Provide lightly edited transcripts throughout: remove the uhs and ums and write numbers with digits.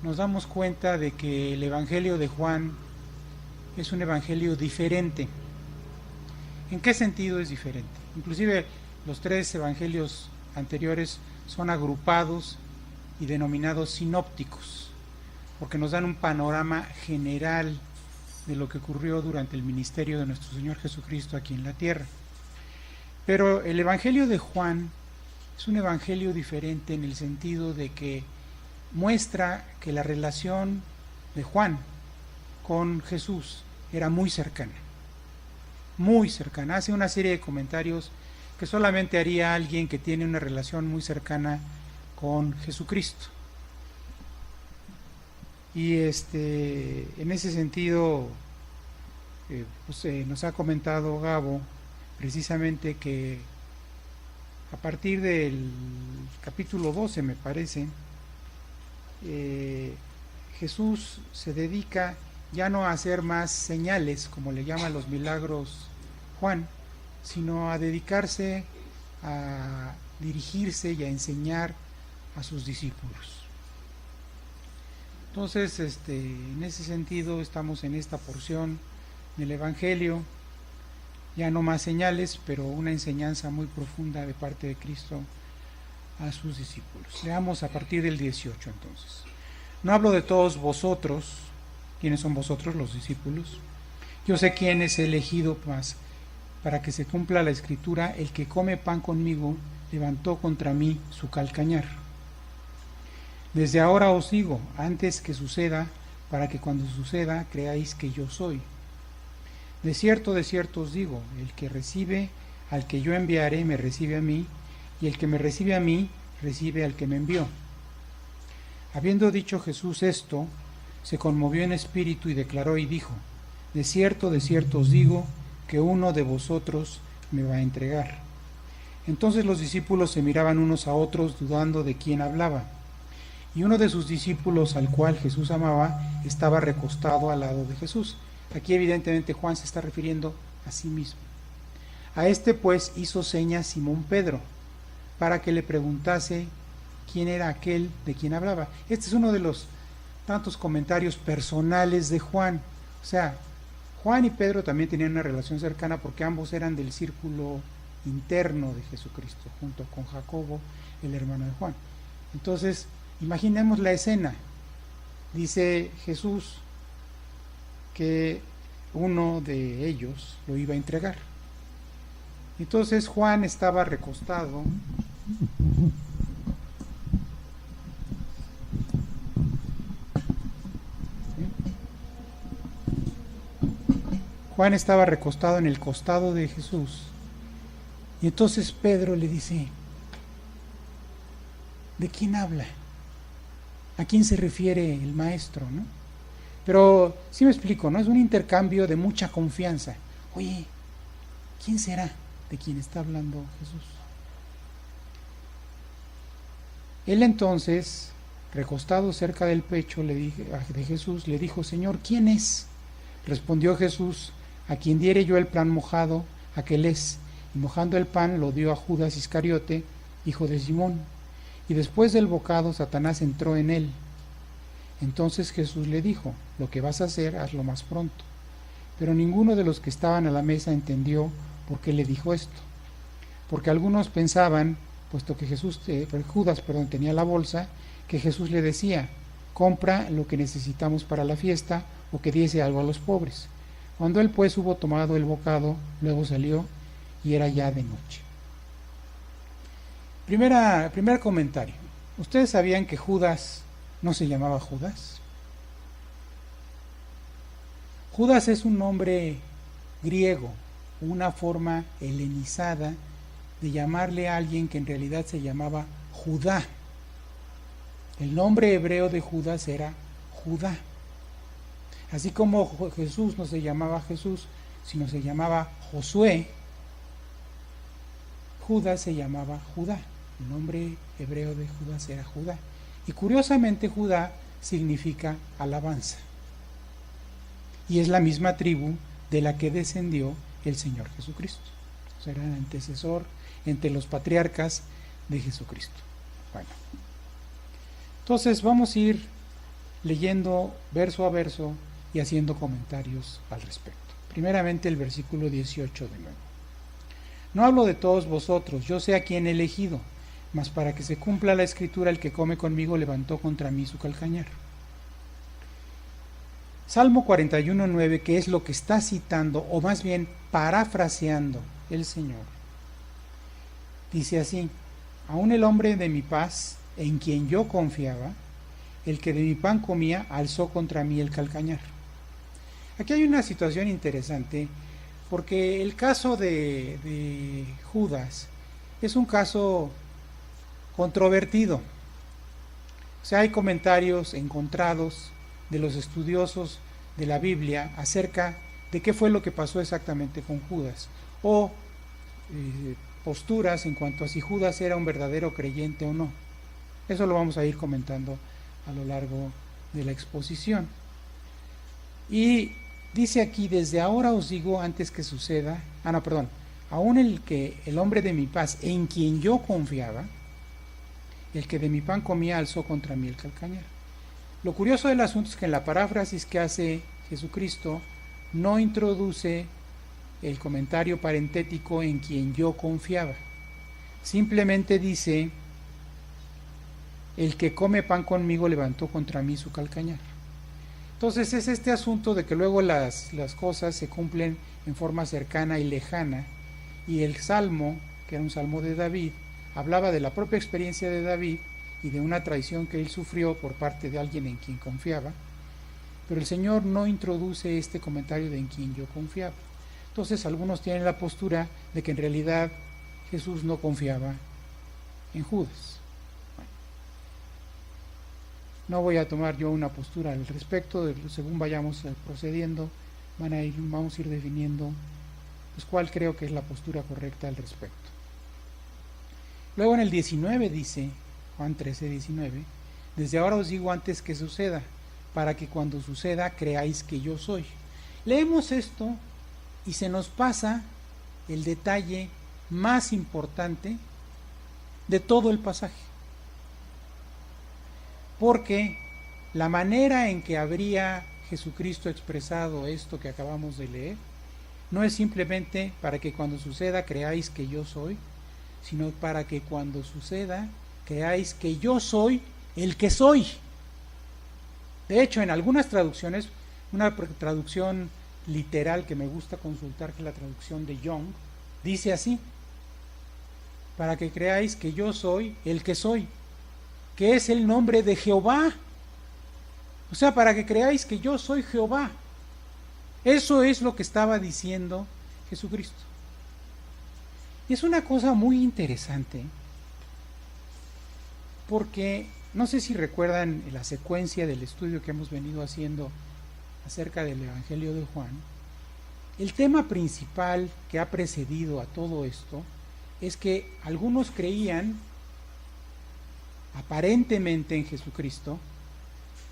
nos damos cuenta de que el Evangelio de Juan es un evangelio diferente. ¿En qué sentido es diferente? Inclusive los tres evangelios anteriores son agrupados y denominados sinópticos, porque nos dan un panorama general de lo que ocurrió durante el ministerio de nuestro Señor Jesucristo aquí en la tierra. Pero el Evangelio de Juan es un evangelio diferente en el sentido de que muestra que la relación de Juan con Jesús era muy cercana, muy cercana. Hace una serie de comentarios que solamente haría alguien que tiene una relación muy cercana con Jesucristo. Y en ese sentido, nos ha comentado Gabo precisamente que a partir del capítulo 12, me parece, Jesús se dedica ya no a hacer más señales, como le llaman los milagros Juan, sino a dedicarse a dirigirse y a enseñar a sus discípulos. Entonces, en ese sentido, estamos en esta porción del Evangelio, ya no más señales, pero una enseñanza muy profunda de parte de Cristo a sus discípulos. Leamos a partir del 18 entonces. No hablo de todos vosotros. ¿Quiénes son vosotros? Los discípulos. Yo sé quién es elegido más para que se cumpla la escritura: el que come pan conmigo levantó contra mí su calcañar. Desde ahora os digo, antes que suceda, para que cuando suceda creáis que yo soy. De cierto os digo, el que recibe al que yo enviaré me recibe a mí, y el que me recibe a mí recibe al que me envió. Habiendo dicho Jesús esto, se conmovió en espíritu y declaró y dijo: de cierto os digo, que uno de vosotros me va a entregar. Entonces los discípulos se miraban unos a otros, dudando de quién hablaba. Y uno de sus discípulos, al cual Jesús amaba, estaba recostado al lado de Jesús. Aquí evidentemente Juan se está refiriendo a sí mismo. A este pues hizo señas Simón Pedro, para que le preguntase quién era aquel de quien hablaba. Este es uno de los tantos comentarios personales de Juan. O sea, Juan y Pedro también tenían una relación cercana porque ambos eran del círculo interno de Jesucristo, junto con Jacobo, el hermano de Juan. Entonces, imaginemos la escena. Dice Jesús que uno de ellos lo iba a entregar. Entonces Juan estaba recostado Juan estaba recostado en el costado de Jesús. Y entonces Pedro le dice: ¿de quién habla? ¿A quién se refiere el maestro, no? Pero sí me explico, ¿no? Es un intercambio de mucha confianza. Oye, ¿quién será de quien está hablando Jesús? Él entonces, recostado cerca del pecho de Jesús, le dijo: Señor, ¿quién es? Respondió Jesús: a quien diere yo el pan mojado, aquel es. Y mojando el pan lo dio a Judas Iscariote, hijo de Simón. Y después del bocado Satanás entró en él. Entonces Jesús le dijo: lo que vas a hacer, hazlo más pronto. Pero ninguno de los que estaban a la mesa entendió por qué le dijo esto. Porque algunos pensaban, puesto que Judas tenía la bolsa, que Jesús le decía: compra lo que necesitamos para la fiesta, o que diese algo a los pobres. Cuando él pues hubo tomado el bocado, luego salió, y era ya de noche. Primer comentario. ¿Ustedes sabían que Judas no se llamaba Judas? Judas es un nombre griego, una forma helenizada de llamarle a alguien que en realidad se llamaba Judá. El nombre hebreo de Judas era Judá. Así como Jesús no se llamaba Jesús, sino se llamaba Josué, Judas se llamaba Judá. El nombre hebreo de Judas era Judá. Y curiosamente Judá significa alabanza. Y es la misma tribu de la que descendió el Señor Jesucristo. O sea, era el antecesor entre los patriarcas de Jesucristo. Bueno, entonces vamos a ir leyendo verso a verso y haciendo comentarios al respecto. Primeramente el versículo 18 de nuevo. No hablo de todos vosotros, yo sé a quién he elegido, mas para que se cumpla la escritura, el que come conmigo levantó contra mí su calcañar. Salmo 41:9, que es lo que está citando, o más bien parafraseando el Señor, dice así: aún el hombre de mi paz, en quien yo confiaba, el que de mi pan comía, alzó contra mí el calcañar. Aquí hay una situación interesante, porque el caso de Judas es un caso controvertido. O sea, hay comentarios encontrados de los estudiosos de la Biblia acerca de qué fue lo que pasó exactamente con Judas, o posturas en cuanto a si Judas era un verdadero creyente o no. Eso lo vamos a ir comentando a lo largo de la exposición. Y dice aquí: desde ahora os digo antes que suceda, aún el hombre de mi paz, en quien yo confiaba, el que de mi pan comía, alzó contra mí el calcañar. Lo curioso del asunto es que en la paráfrasis que hace Jesucristo no introduce el comentario parentético en quien yo confiaba. Simplemente dice: el que come pan conmigo levantó contra mí su calcañar. Entonces es este asunto de que luego las cosas se cumplen en forma cercana y lejana, y el salmo, que era un salmo de David, hablaba de la propia experiencia de David y de una traición que él sufrió por parte de alguien en quien confiaba, pero el Señor no introduce este comentario de en quien yo confiaba. Entonces algunos tienen la postura de que en realidad Jesús no confiaba en Judas. Bueno, no voy a tomar yo una postura al respecto, según vayamos procediendo, vamos a ir definiendo pues cuál creo que es la postura correcta al respecto. Luego en el 19 dice, Juan 13:19, desde ahora os digo antes que suceda, para que cuando suceda creáis que yo soy. Leemos esto y se nos pasa el detalle más importante de todo el pasaje, porque la manera en que habría Jesucristo expresado esto que acabamos de leer no es simplemente para que cuando suceda creáis que yo soy, sino para que cuando suceda creáis que yo soy el que soy. De hecho, en algunas traducciones, una traducción literal que me gusta consultar, que es la traducción de Young, dice así: para que creáis que yo soy el que soy, que es el nombre de Jehová. O sea, para que creáis que yo soy Jehová. Eso es lo que estaba diciendo Jesucristo. Y es una cosa muy interesante, porque no sé si recuerdan la secuencia del estudio que hemos venido haciendo acerca del Evangelio de Juan. El tema principal que ha precedido a todo esto es que algunos creían aparentemente en Jesucristo,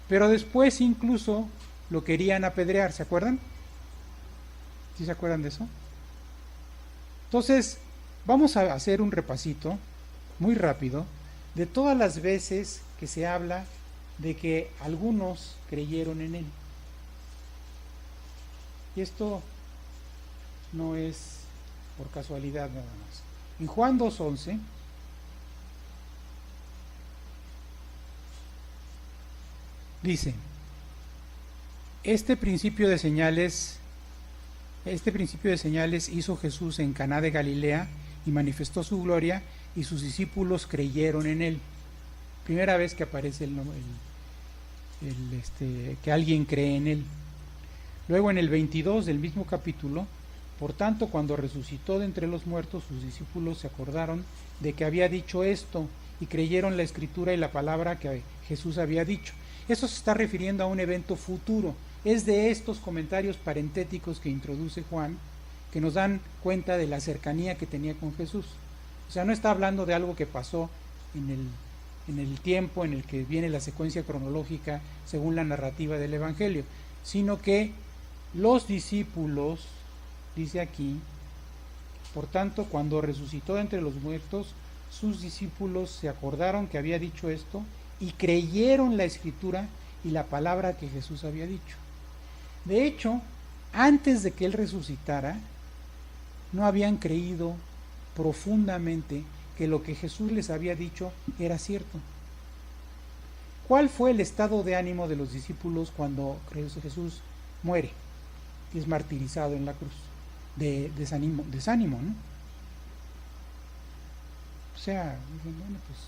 pero después incluso lo querían apedrear. ¿Se acuerdan? ¿Sí se acuerdan de eso? Entonces, vamos a hacer un repasito muy rápido de todas las veces que se habla de que algunos creyeron en él. Y esto no es por casualidad nada más. En Juan 2:11 dice: este principio de señales hizo Jesús en Caná de Galilea y manifestó su gloria, y sus discípulos creyeron en él. Primera vez que aparece que alguien cree en él. Luego en el 22 del mismo capítulo: por tanto, cuando resucitó de entre los muertos, sus discípulos se acordaron de que había dicho esto y creyeron la escritura y la palabra que Jesús había dicho. Eso se está refiriendo a un evento futuro. Es de estos comentarios parentéticos que introduce Juan que nos dan cuenta de la cercanía que tenía con Jesús. O sea, no está hablando de algo que pasó en el tiempo en el que viene la secuencia cronológica según la narrativa del Evangelio, sino que los discípulos, dice aquí, por tanto, cuando resucitó de entre los muertos, sus discípulos se acordaron que había dicho esto y creyeron la escritura y la palabra que Jesús había dicho. De hecho, antes de que Él resucitara, no habían creído profundamente que lo que Jesús les había dicho era cierto. ¿Cuál fue el estado de ánimo de los discípulos cuando Jesús muere y es martirizado en la cruz? De desánimo, ¿no? O sea, bueno, pues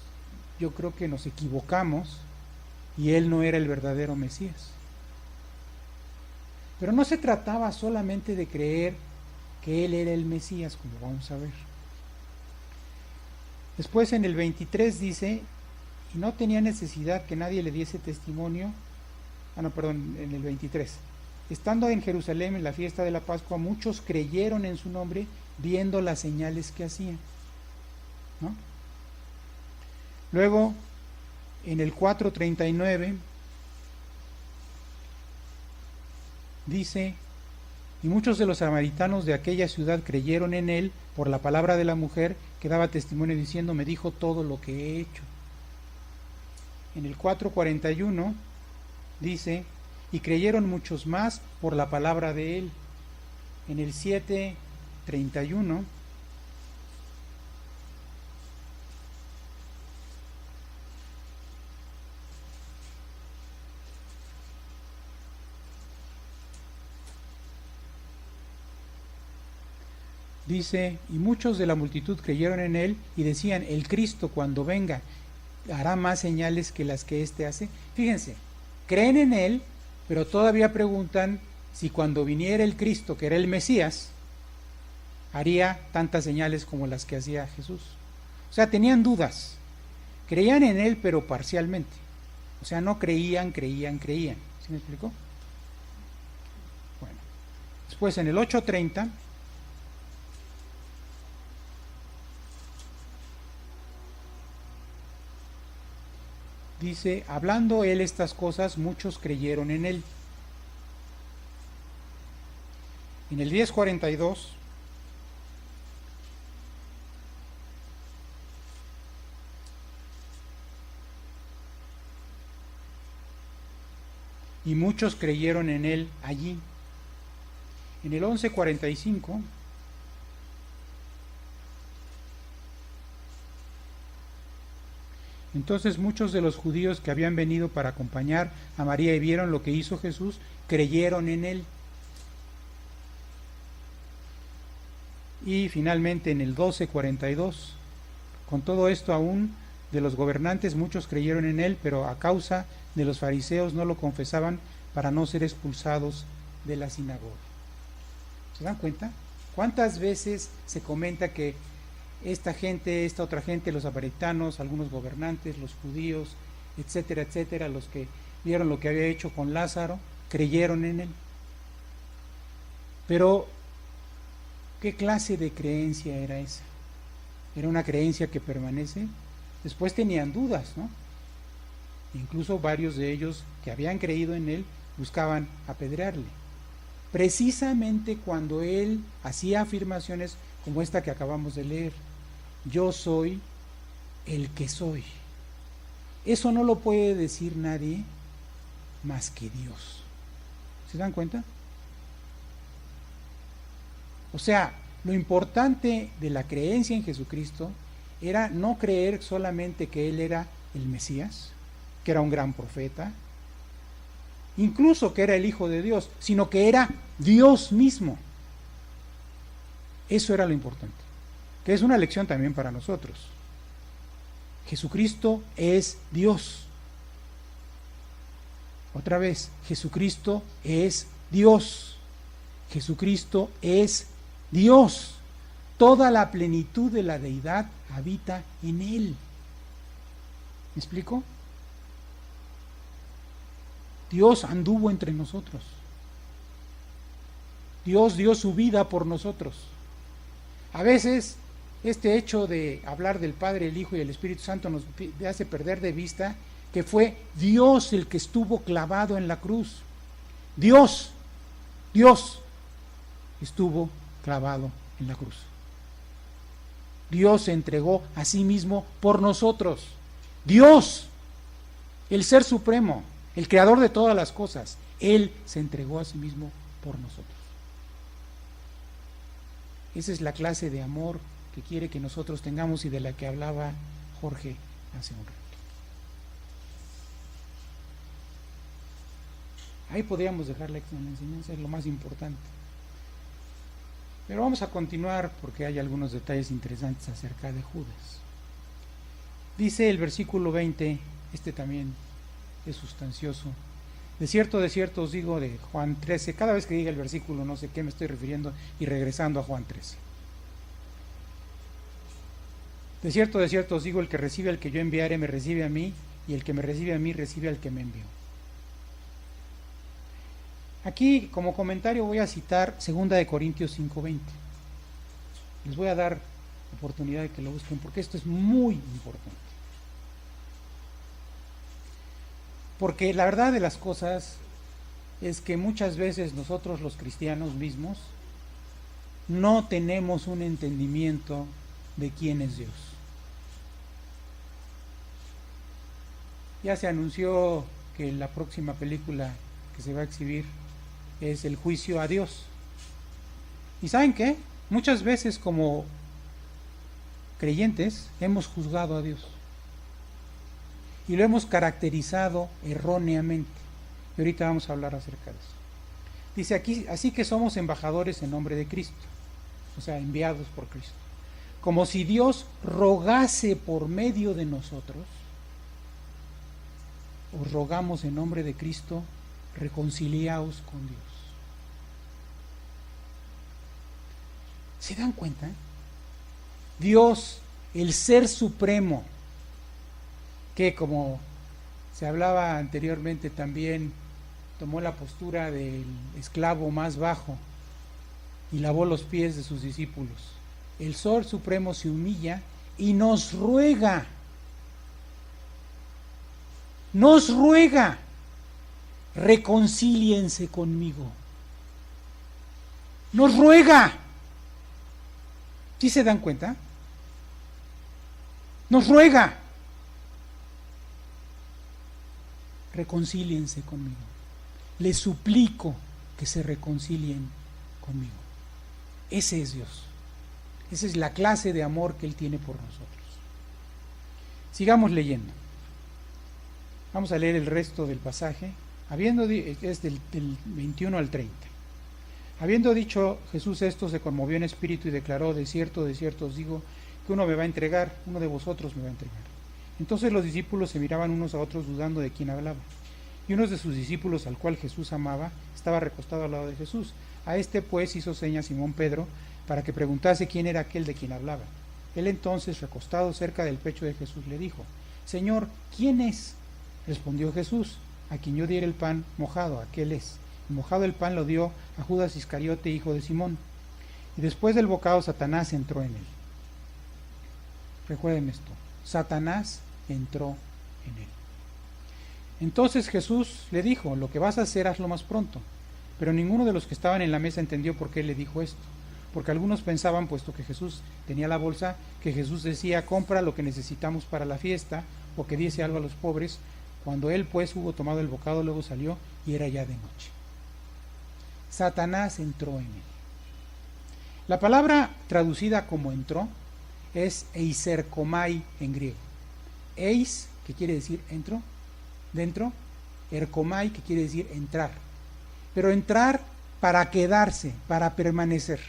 yo creo que nos equivocamos y Él no era el verdadero Mesías. Pero no se trataba solamente de creer que Él era el Mesías, como vamos a ver. Después en el 23 dice, y no tenía necesidad que nadie le diese testimonio, en el 23, estando en Jerusalén en la fiesta de la Pascua, muchos creyeron en su nombre viendo las señales que hacían, ¿no? Luego, en el 4:39, dice, y muchos de los samaritanos de aquella ciudad creyeron en él por la palabra de la mujer que daba testimonio diciendo, me dijo todo lo que he hecho. En el 4:41 dice, y creyeron muchos más por la palabra de él. En el 7:31 dice, y muchos de la multitud creyeron en él y decían, el Cristo cuando venga hará más señales que las que éste hace. Fíjense, creen en él, pero todavía preguntan si cuando viniera el Cristo, que era el Mesías, haría tantas señales como las que hacía Jesús. O sea, tenían dudas. Creían en él, pero parcialmente. O sea, no creían. ¿Sí me explicó? Bueno, después en el 8:30 dice, hablando él estas cosas, muchos creyeron en él. En el 10:42 y muchos creyeron en él allí. En el 11:45 entonces muchos de los judíos que habían venido para acompañar a María y vieron lo que hizo Jesús, creyeron en él. Y finalmente en el 12:42, con todo esto aún de los gobernantes muchos creyeron en él, pero a causa de los fariseos no lo confesaban para no ser expulsados de la sinagoga. ¿Se dan cuenta? ¿Cuántas veces se comenta que esta otra gente, los samaritanos, algunos gobernantes, los judíos, etcétera, etcétera, los que vieron lo que había hecho con Lázaro, creyeron en él? Pero, ¿qué clase de creencia era esa? ¿Era una creencia que permanece? Después tenían dudas, ¿no? Incluso varios de ellos que habían creído en él buscaban apedrearle. Precisamente cuando él hacía afirmaciones como esta que acabamos de leer, yo soy el que soy. Eso no lo puede decir nadie más que Dios. ¿Se dan cuenta? O sea, lo importante de la creencia en Jesucristo era no creer solamente que Él era el Mesías, que era un gran profeta, incluso que era el Hijo de Dios, sino que era Dios mismo. Eso era lo importante, que es una lección también para nosotros. Jesucristo es Dios. Otra vez, Jesucristo es Dios. Jesucristo es Dios. Toda la plenitud de la deidad habita en Él. ¿Me explico? Dios anduvo entre nosotros. Dios dio su vida por nosotros. A veces este hecho de hablar del Padre, el Hijo y el Espíritu Santo nos hace perder de vista que fue Dios el que estuvo clavado en la cruz. Dios estuvo clavado en la cruz. Dios se entregó a sí mismo por nosotros. Dios, el Ser Supremo, el creador de todas las cosas. Él se entregó a sí mismo por nosotros. Esa es la clase de amor que quiere que nosotros tengamos y de la que hablaba Jorge hace un rato. Ahí podríamos dejar la enseñanza, es lo más importante. Pero vamos a continuar porque hay algunos detalles interesantes acerca de Judas. Dice el versículo 20, este también es sustancioso. De cierto os digo, de Juan 13, cada vez que diga el versículo no sé qué me estoy refiriendo y regresando a Juan 13. De cierto os digo, el que recibe al que yo enviare me recibe a mí, y el que me recibe a mí recibe al que me envió. Aquí como comentario voy a citar 2 de Corintios 5:20. Les voy a dar oportunidad de que lo busquen porque esto es muy importante. Porque la verdad de las cosas es que muchas veces nosotros los cristianos mismos no tenemos un entendimiento de quién es Dios. Ya se anunció que la próxima película que se va a exhibir es El juicio a Dios. ¿Y saben qué? Muchas veces como creyentes hemos juzgado a Dios y lo hemos caracterizado erróneamente. Y ahorita vamos a hablar acerca de eso. Dice aquí, así que somos embajadores en nombre de Cristo, o sea, enviados por Cristo, como si Dios rogase por medio de nosotros. Os rogamos en nombre de Cristo, reconciliaos con Dios. ¿Se dan cuenta? Dios, el Ser Supremo, que como se hablaba anteriormente también, tomó la postura del esclavo más bajo y lavó los pies de sus discípulos. El Ser Supremo se humilla y nos ruega, reconcíliense conmigo. Nos ruega. ¿Sí se dan cuenta? Nos ruega. Reconcíliense conmigo. Les suplico que se reconcilien conmigo. Ese es Dios. Esa es la clase de amor que Él tiene por nosotros. Sigamos leyendo. Vamos a leer el resto del pasaje. Es del 21 al 30. Habiendo dicho Jesús esto, se conmovió en espíritu y declaró, de cierto os digo, que uno me va a entregar, uno de vosotros me va a entregar. Entonces los discípulos se miraban unos a otros dudando de quién hablaba. Y uno de sus discípulos, al cual Jesús amaba, estaba recostado al lado de Jesús. A este pues hizo seña Simón Pedro para que preguntase quién era aquel de quien hablaba. Él entonces, recostado cerca del pecho de Jesús, le dijo, Señor, ¿quién es? Respondió Jesús, a quien yo diera el pan mojado, aquel es. Y mojado el pan lo dio a Judas Iscariote, hijo de Simón. Y después del bocado Satanás entró en él. Recuerden esto, Satanás entró en él. Entonces Jesús le dijo, lo que vas a hacer hazlo más pronto. Pero ninguno de los que estaban en la mesa entendió por qué le dijo esto. Porque algunos pensaban, puesto que Jesús tenía la bolsa, que Jesús decía, compra lo que necesitamos para la fiesta, o que diese algo a los pobres. Cuando él pues hubo tomado el bocado, luego salió y era ya de noche. Satanás entró en él. La palabra traducida como entró es eiserkomai en griego. Eis, que quiere decir entró, dentro, erkomai, que quiere decir entrar. Pero entrar para quedarse, para permanecer.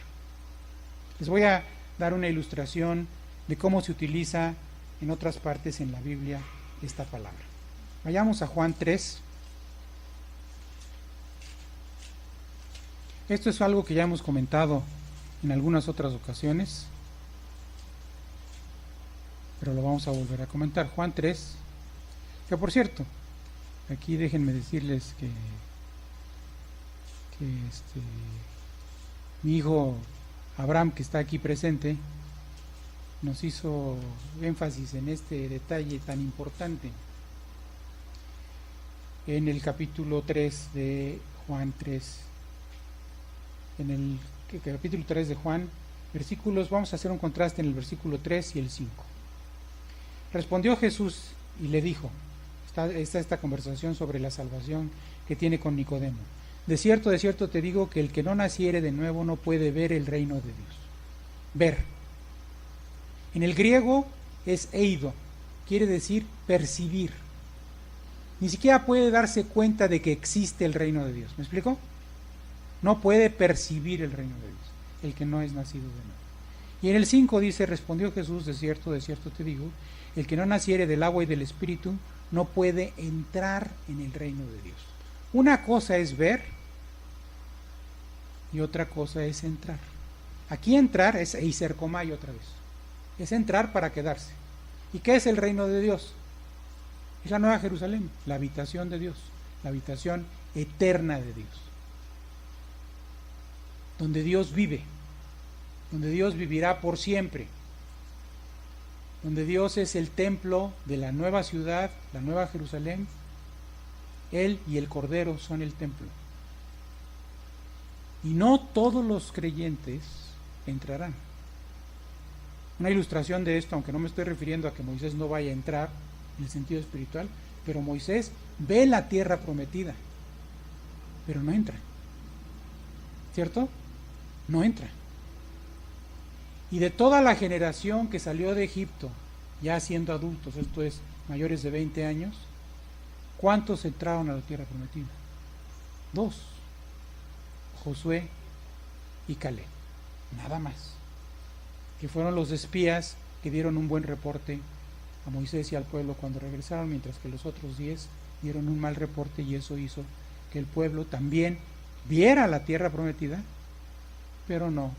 Les voy a dar una ilustración de cómo se utiliza en otras partes en la Biblia esta palabra. Vayamos a Juan 3. Esto es algo que ya hemos comentado en algunas otras ocasiones, pero lo vamos a volver a comentar. Juan 3, que por cierto, aquí déjenme decirles que mi hijo Abraham, que está aquí presente, nos hizo énfasis en este detalle tan importante en el capítulo 3 de Juan 3. En el capítulo 3 de Juan, versículos, vamos a hacer un contraste en el versículo 3 y el 5. Respondió Jesús y le dijo, está esta conversación sobre la salvación que tiene con Nicodemo. De cierto te digo que el que no naciere de nuevo no puede ver el reino de Dios. Ver. En el griego es eido, quiere decir percibir. Ni siquiera puede darse cuenta de que existe el reino de Dios. ¿Me explico? No puede percibir el reino de Dios, el que no es nacido de nuevo. Y en el 5 dice, respondió Jesús, de cierto te digo, el que no naciere del agua y del espíritu no puede entrar en el reino de Dios. Una cosa es ver y otra cosa es entrar. Aquí entrar es eiserkomai otra vez. Es entrar para quedarse. ¿Y qué es el reino de Dios? Es la Nueva Jerusalén, la habitación de Dios, la habitación eterna de Dios. Donde Dios vive, donde Dios vivirá por siempre, donde Dios es el templo de la nueva ciudad, la Nueva Jerusalén. Él y el Cordero son el templo. Y no todos los creyentes entrarán. Una ilustración de esto, aunque no me estoy refiriendo a que Moisés no vaya a entrar en el sentido espiritual, pero Moisés ve la tierra prometida, pero no entra. ¿Cierto? No entra. Y de toda la generación que salió de Egipto, ya siendo adultos, esto es, mayores de 20 años, ¿cuántos entraron a la tierra prometida? 2, Josué y Caleb, nada más, que fueron los espías que dieron un buen reporte a Moisés y al pueblo cuando regresaron, mientras que los otros 10 dieron un mal reporte, y eso hizo que el pueblo también viera la tierra prometida, pero no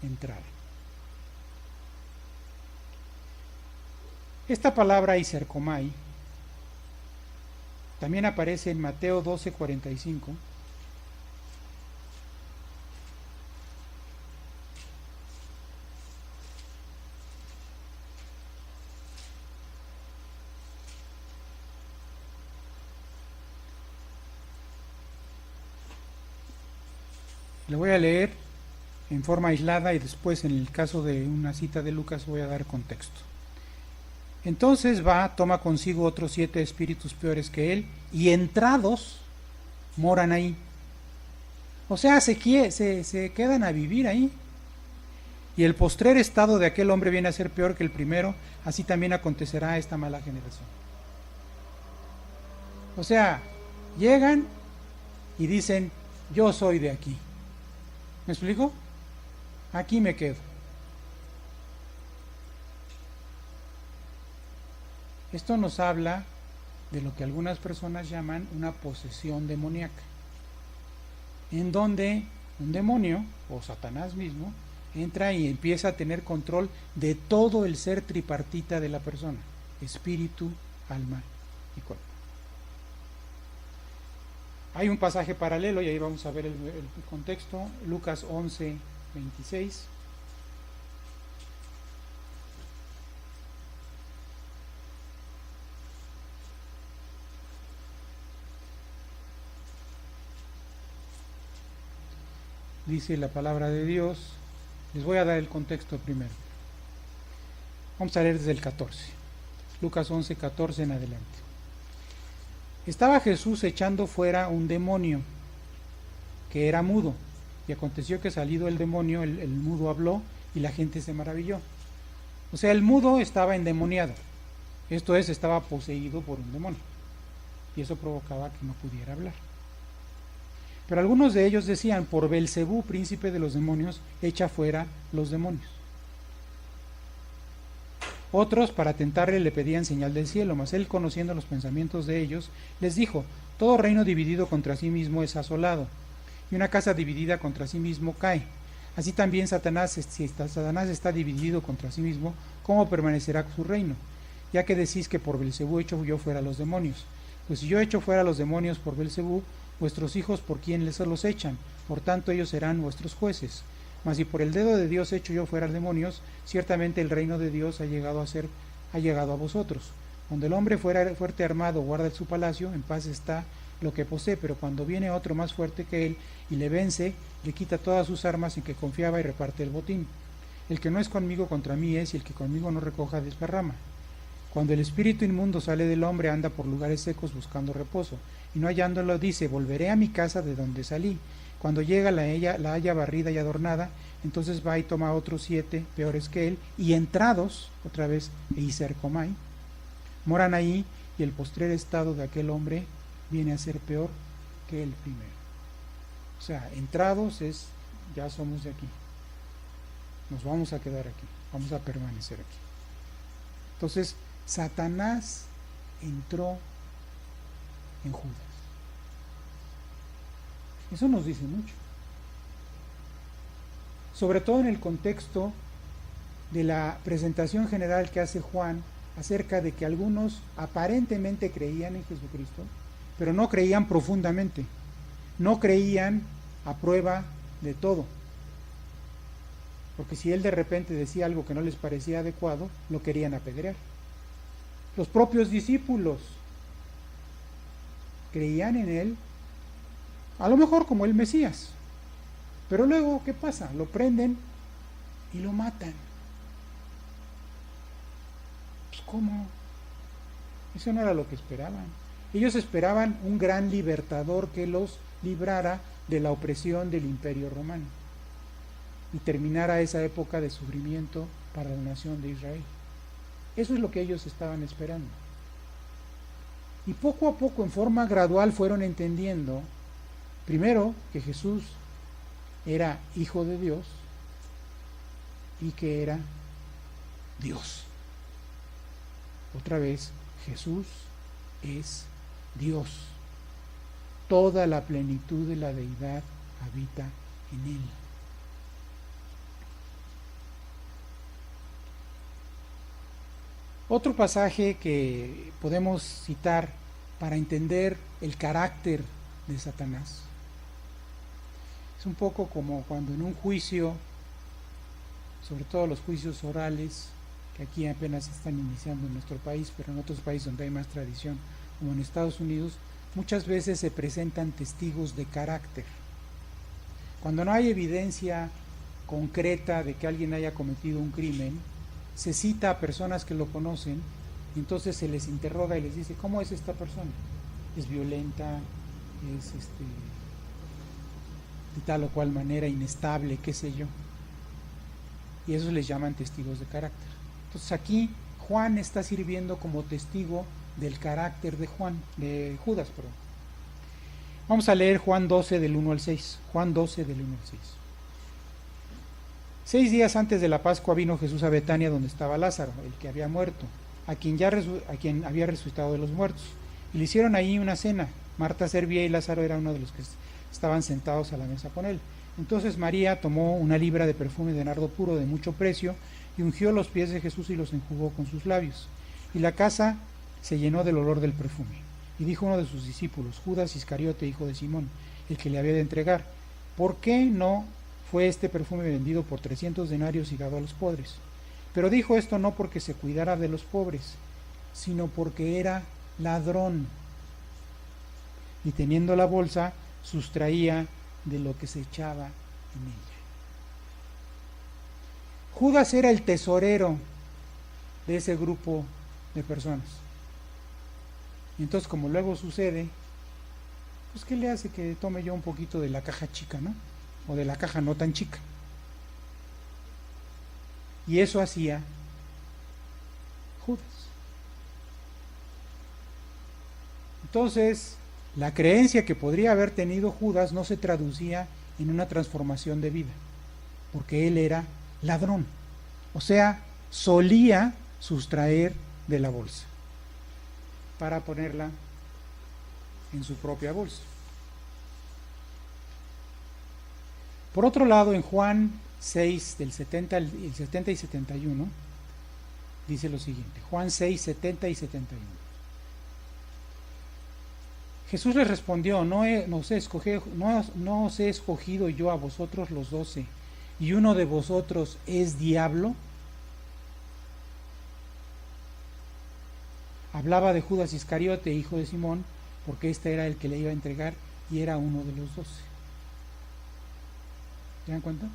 entrara. Esta palabra eiserkomai también aparece en Mateo 12:45. Le voy a leer en forma aislada y después, en el caso de una cita de Lucas, voy a dar contexto. Entonces va, toma consigo otros 7 espíritus peores que él, y entrados moran ahí. O sea, se quedan a vivir ahí. Y el postrer estado de aquel hombre viene a ser peor que el primero, así también acontecerá a esta mala generación. O sea, llegan y dicen, yo soy de aquí. ¿Me explico? Aquí me quedo. Esto nos habla de lo que algunas personas llaman una posesión demoníaca, en donde un demonio, o Satanás mismo, entra y empieza a tener control de todo el ser tripartita de la persona: espíritu, alma y cuerpo. Hay un pasaje paralelo, y ahí vamos a ver el contexto. Lucas 11:26. Dice la palabra de Dios. Les voy a dar el contexto primero. Vamos a leer desde el 14. Lucas 11:14 en adelante. Estaba Jesús echando fuera un demonio que era mudo, y aconteció que salido el demonio, el mudo habló, y la gente se maravilló. O sea, el mudo estaba endemoniado, esto es, estaba poseído por un demonio, y eso provocaba que no pudiera hablar. Pero algunos de ellos decían: por Belcebú, príncipe de los demonios, echa fuera los demonios. Otros, para tentarle, le pedían señal del cielo, mas él, conociendo los pensamientos de ellos, les dijo: todo reino dividido contra sí mismo es asolado, y una casa dividida contra sí mismo cae. Así también Satanás, si Satanás está dividido contra sí mismo, ¿cómo permanecerá su reino? Ya que decís que por Belcebú echo yo fuera los demonios. Pues si yo echo fuera los demonios por Belcebú, vuestros hijos por quién les los echan, por tanto ellos serán vuestros jueces. Mas si por el dedo de Dios echo yo fuera demonios, ciertamente el reino de Dios ha llegado a vosotros. Cuando el hombre fuerte armado guarda su palacio, en paz está lo que posee, pero cuando viene otro más fuerte que él y le vence, le quita todas sus armas en que confiaba y reparte el botín. El que no es conmigo contra mí es, y el que conmigo no recoja desparrama. Cuando el espíritu inmundo sale del hombre, anda por lugares secos buscando reposo, y no hallándolo dice, volveré a mi casa de donde salí. Cuando llega la halla barrida y adornada, entonces va y toma otros 7 peores que él, y entrados, otra vez, eisercomai, moran ahí, y el postrer estado de aquel hombre viene a ser peor que el primero. O sea, entrados es, ya somos de aquí, nos vamos a quedar aquí, vamos a permanecer aquí. Entonces, Satanás entró en Judas. Eso nos dice mucho. Sobre todo en el contexto de la presentación general que hace Juan acerca de que algunos aparentemente creían en Jesucristo, pero no creían profundamente, no creían a prueba de todo. Porque si él de repente decía algo que no les parecía adecuado, lo querían apedrear. Los propios discípulos creían en él, a lo mejor como el Mesías, pero luego, ¿qué pasa? Lo prenden y lo matan. Pues ¿cómo? Eso no era lo que esperaban. Ellos esperaban un gran libertador que los librara de la opresión del Imperio Romano y terminara esa época de sufrimiento para la nación de Israel. Eso es lo que ellos estaban esperando. Y poco a poco, en forma gradual, fueron entendiendo, primero, que Jesús era hijo de Dios y que era Dios. Otra vez, Jesús es Dios. Toda la plenitud de la deidad habita en él. Otro pasaje que podemos citar para entender el carácter de Satanás es un poco como cuando en un juicio, sobre todo los juicios orales, que aquí apenas están iniciando en nuestro país, pero en otros países donde hay más tradición, como en Estados Unidos, muchas veces se presentan testigos de carácter. Cuando no hay evidencia concreta de que alguien haya cometido un crimen, se cita a personas que lo conocen y entonces se les interroga y les dice, ¿cómo es esta persona? ¿Es violenta? ¿Es de tal o cual manera inestable? ¿Qué sé yo? Y esos les llaman testigos de carácter. Entonces aquí Juan está sirviendo como testigo del carácter de Judas, perdón. Vamos a leer Juan 12 del 1 al 6. Juan 12 del 1 al 6. 6 días antes de la Pascua vino Jesús a Betania, donde estaba Lázaro, el que había muerto, a quien había resucitado de los muertos. Y le hicieron ahí una cena. Marta servía y Lázaro era uno de los que estaban sentados a la mesa con él. Entonces María tomó una libra de perfume de nardo puro de mucho precio y ungió los pies de Jesús y los enjugó con sus labios. Y la casa se llenó del olor del perfume. Y dijo uno de sus discípulos, Judas Iscariote, hijo de Simón, el que le había de entregar, ¿por qué no fue este perfume vendido por 300 denarios y dado a los pobres? Pero dijo esto no porque se cuidara de los pobres, sino porque era ladrón. Y teniendo la bolsa, sustraía de lo que se echaba en ella. Judas era el tesorero de ese grupo de personas. Y entonces, como luego sucede, pues ¿qué le hace que tome yo un poquito de la caja chica, ¿no? O de la caja no tan chica? Y eso hacía Judas. Entonces, la creencia que podría haber tenido Judas no se traducía en una transformación de vida, porque él era ladrón. O sea, solía sustraer de la bolsa para ponerla en su propia bolsa. Por otro lado, en Juan 6, del 70 y 71, dice lo siguiente, Juan 6, 70 y 71. Jesús les respondió, no os he escogido yo a vosotros los 12, y uno de vosotros es diablo. Hablaba de Judas Iscariote, hijo de Simón, porque este era el que le iba a entregar y era uno de los 12. ¿Se dan cuenta?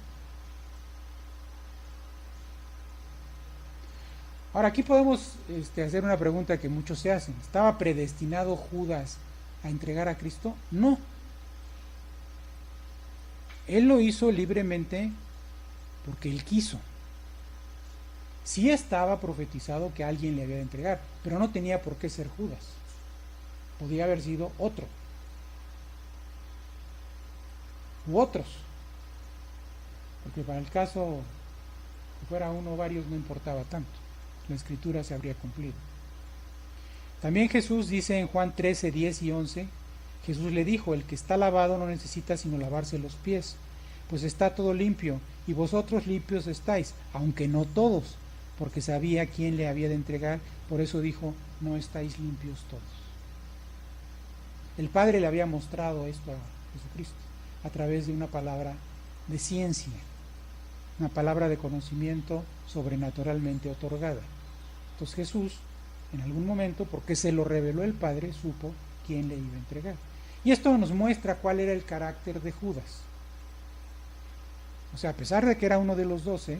Ahora, aquí podemos hacer una pregunta que muchos se hacen. ¿Estaba predestinado Judas a entregar a Cristo? No. Él lo hizo libremente porque él quiso. Sí estaba profetizado que alguien le había de entregar, pero no tenía por qué ser Judas. Podía haber sido otro. U otros. Porque para el caso que fuera uno o varios no importaba tanto. La escritura se habría cumplido. También Jesús dice en Juan 13, 10 y 11, Jesús le dijo, el que está lavado no necesita sino lavarse los pies, pues está todo limpio, y vosotros limpios estáis, aunque no todos, porque sabía quién le había de entregar, por eso dijo, no estáis limpios todos. El Padre le había mostrado esto a Jesucristo a través de una palabra de ciencia, una palabra de conocimiento sobrenaturalmente otorgada. Entonces Jesús, en algún momento, porque se lo reveló el Padre, supo quién le iba a entregar. Y esto nos muestra cuál era el carácter de Judas. O sea, a pesar de que era uno de los 12,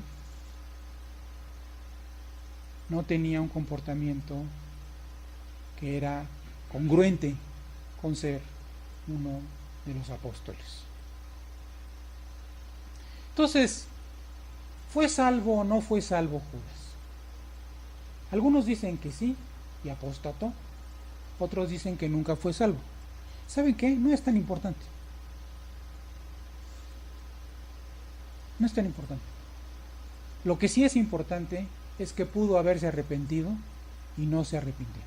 no tenía un comportamiento que era congruente con ser uno de los apóstoles. Entonces, ¿fue salvo o no fue salvo Judas? Algunos dicen que sí y apostató, otros dicen que nunca fue salvo. ¿Saben qué? No es tan importante. No es tan importante. Lo que sí es importante es que pudo haberse arrepentido y no se arrepintió.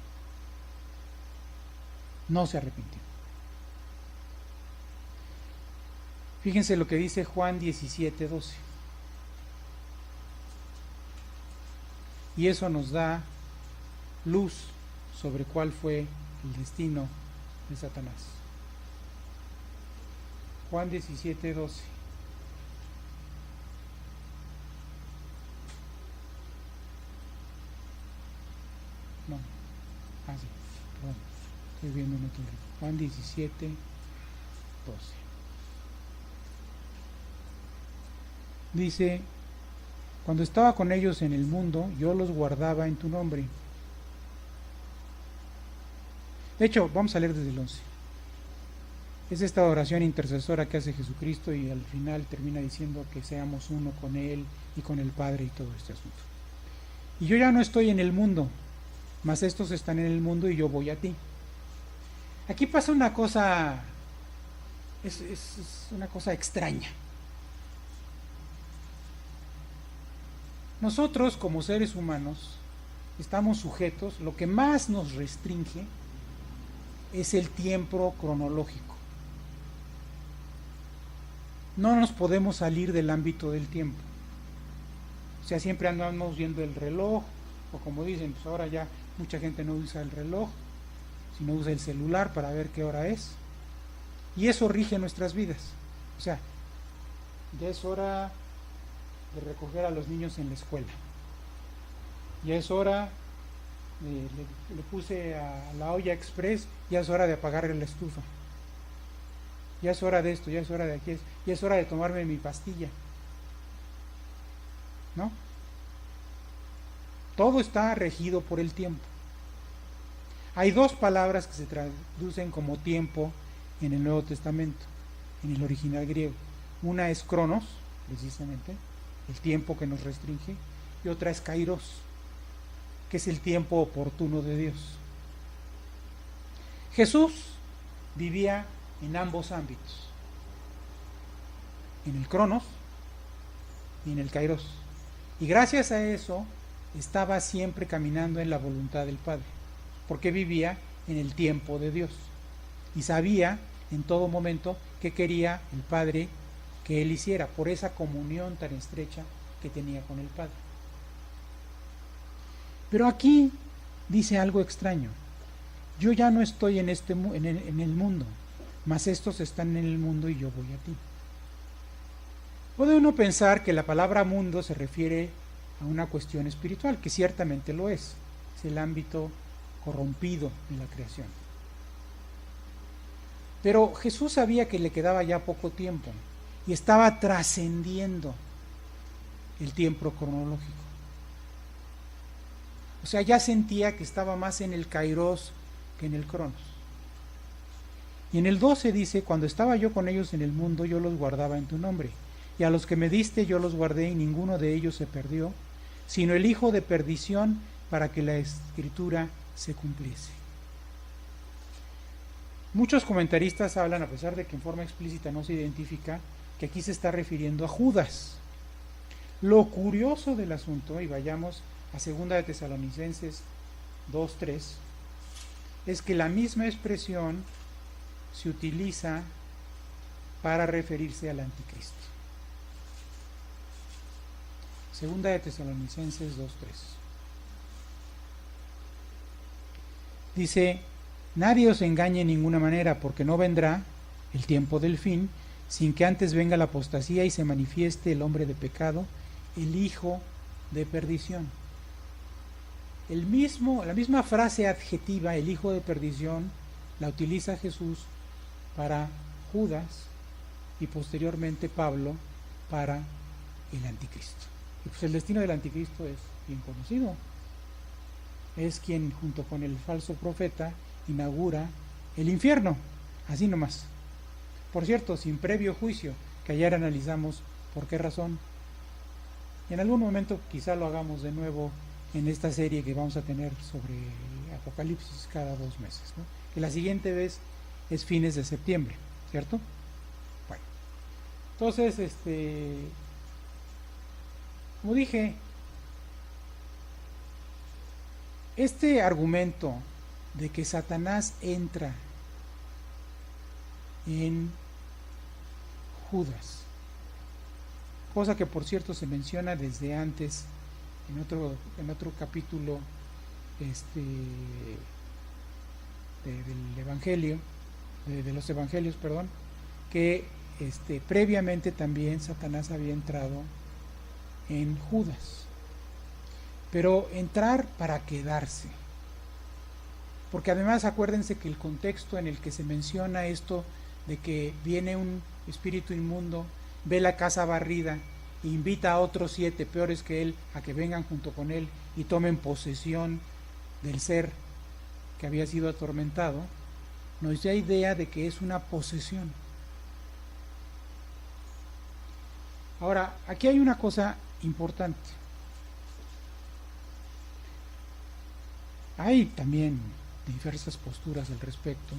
No se arrepintió. Fíjense lo que dice Juan 17, 12. Y eso nos da luz sobre cuál fue el destino de Satanás. Juan 17, 12. No, sí, perdón, estoy viendo en otro libro. Juan 17, 12. Dice, cuando estaba con ellos en el mundo, yo los guardaba en tu nombre. De hecho, vamos a leer desde el 11. Es esta oración intercesora que hace Jesucristo y al final termina diciendo que seamos uno con Él y con el Padre y todo este asunto. Y yo ya no estoy en el mundo, mas estos están en el mundo y yo voy a ti. Aquí pasa una cosa, es una cosa extraña. Nosotros como seres humanos estamos sujetos, lo que más nos restringe es el tiempo cronológico. No nos podemos salir del ámbito del tiempo. O sea, siempre andamos viendo el reloj, o como dicen, pues ahora ya mucha gente no usa el reloj, sino usa el celular para ver qué hora es. Y eso rige nuestras vidas. O sea, ya es hora de recoger a los niños en la escuela. Ya es hora, le puse a la olla express, ya es hora de apagar la estufa. Ya es hora de esto, ya es hora de aquí, ya es hora de tomarme mi pastilla. ¿No? Todo está regido por el tiempo. Hay dos palabras que se traducen como tiempo en el Nuevo Testamento, en el original griego. Una es cronos, precisamente, el tiempo que nos restringe, y otra es kairos, que es el tiempo oportuno de Dios. Jesús vivía en ambos ámbitos, en el cronos y en el kairos, y gracias a eso estaba siempre caminando en la voluntad del Padre, porque vivía en el tiempo de Dios y sabía en todo momento qué quería el Padre que él hiciera, por esa comunión tan estrecha que tenía con el Padre. Pero aquí dice algo extraño. Yo ya no estoy en el mundo, mas estos están en el mundo y yo voy a ti. Puede uno pensar que la palabra mundo se refiere a una cuestión espiritual, que ciertamente lo es el ámbito corrompido de la creación. Pero Jesús sabía que le quedaba ya poco tiempo y estaba trascendiendo el tiempo cronológico. O sea, ya sentía que estaba más en el kairos que en el cronos. Y en el 12 dice, cuando estaba yo con ellos en el mundo, yo los guardaba en tu nombre. Y a los que me diste yo los guardé y ninguno de ellos se perdió, sino el hijo de perdición para que la escritura se cumpliese. Muchos comentaristas hablan, a pesar de que en forma explícita no se identifica, que aquí se está refiriendo a Judas. Lo curioso del asunto, y vayamos a 2 de Tesalonicenses 2:3, es que la misma expresión se utiliza para referirse al anticristo. 2 de Tesalonicenses 2:3. Dice, nadie os engañe en ninguna manera, porque no vendrá el tiempo del fin, sin que antes venga la apostasía y se manifieste el hombre de pecado, el hijo de perdición. La misma frase adjetiva, el hijo de perdición, la utiliza Jesús para Judas y posteriormente Pablo para el anticristo. Y pues el destino del anticristo es bien conocido. Es quien junto con el falso profeta inaugura el infierno, así nomás. Por cierto, sin previo juicio, que ayer analizamos por qué razón. En algún momento quizá lo hagamos de nuevo en esta serie que vamos a tener sobre Apocalipsis cada 2 meses, ¿no? Que la siguiente vez es fines de septiembre, ¿cierto? Bueno, entonces, como dije, este argumento de que Satanás entra en Judas, cosa que por cierto se menciona desde antes en otro capítulo del Evangelio, de los Evangelios, perdón, que previamente también Satanás había entrado en Judas, pero entrar para quedarse, porque además acuérdense que el contexto en el que se menciona esto de que viene un espíritu inmundo, ve la casa barrida e invita a otros 7 peores que él a que vengan junto con él y tomen posesión del ser que había sido atormentado, nos da idea de que es una posesión. Ahora, aquí hay una cosa importante. Hay también diversas posturas al respecto,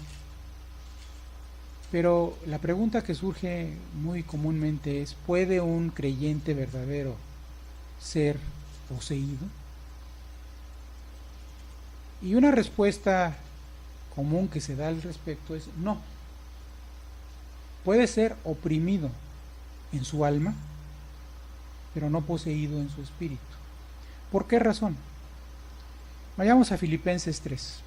pero la pregunta que surge muy comúnmente es, ¿puede un creyente verdadero ser poseído? Y una respuesta común que se da al respecto es no. Puede ser oprimido en su alma, pero no poseído en su espíritu. ¿Por qué razón? Vayamos a Filipenses 3.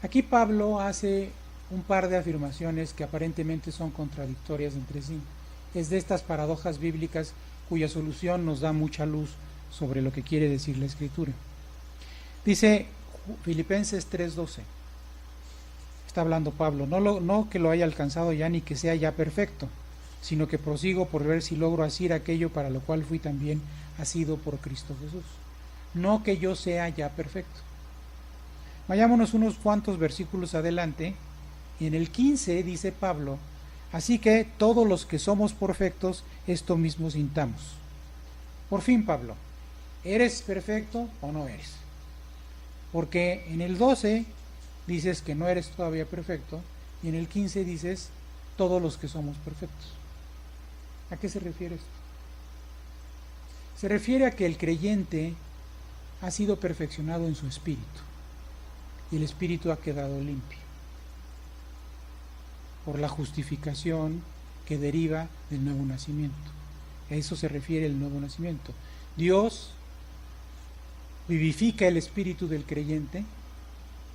Aquí Pablo hace un par de afirmaciones que aparentemente son contradictorias entre sí. Es de estas paradojas bíblicas cuya solución nos da mucha luz sobre lo que quiere decir la Escritura. Dice Filipenses 3:12. Está hablando Pablo, no que lo haya alcanzado ya ni que sea ya perfecto, sino que prosigo por ver si logro hacer aquello para lo cual fui también asido por Cristo Jesús. No que yo sea ya perfecto. Vayámonos unos cuantos versículos adelante. En el 15 dice Pablo, así que todos los que somos perfectos, esto mismo sintamos. Por fin, Pablo, ¿eres perfecto o no eres? Porque en el 12 dices que no eres todavía perfecto, y en el 15 dices todos los que somos perfectos. ¿A qué se refiere esto? Se refiere a que el creyente ha sido perfeccionado en su espíritu, y el espíritu ha quedado limpio por la justificación que deriva del nuevo nacimiento. A eso se refiere el nuevo nacimiento. Dios vivifica el espíritu del creyente,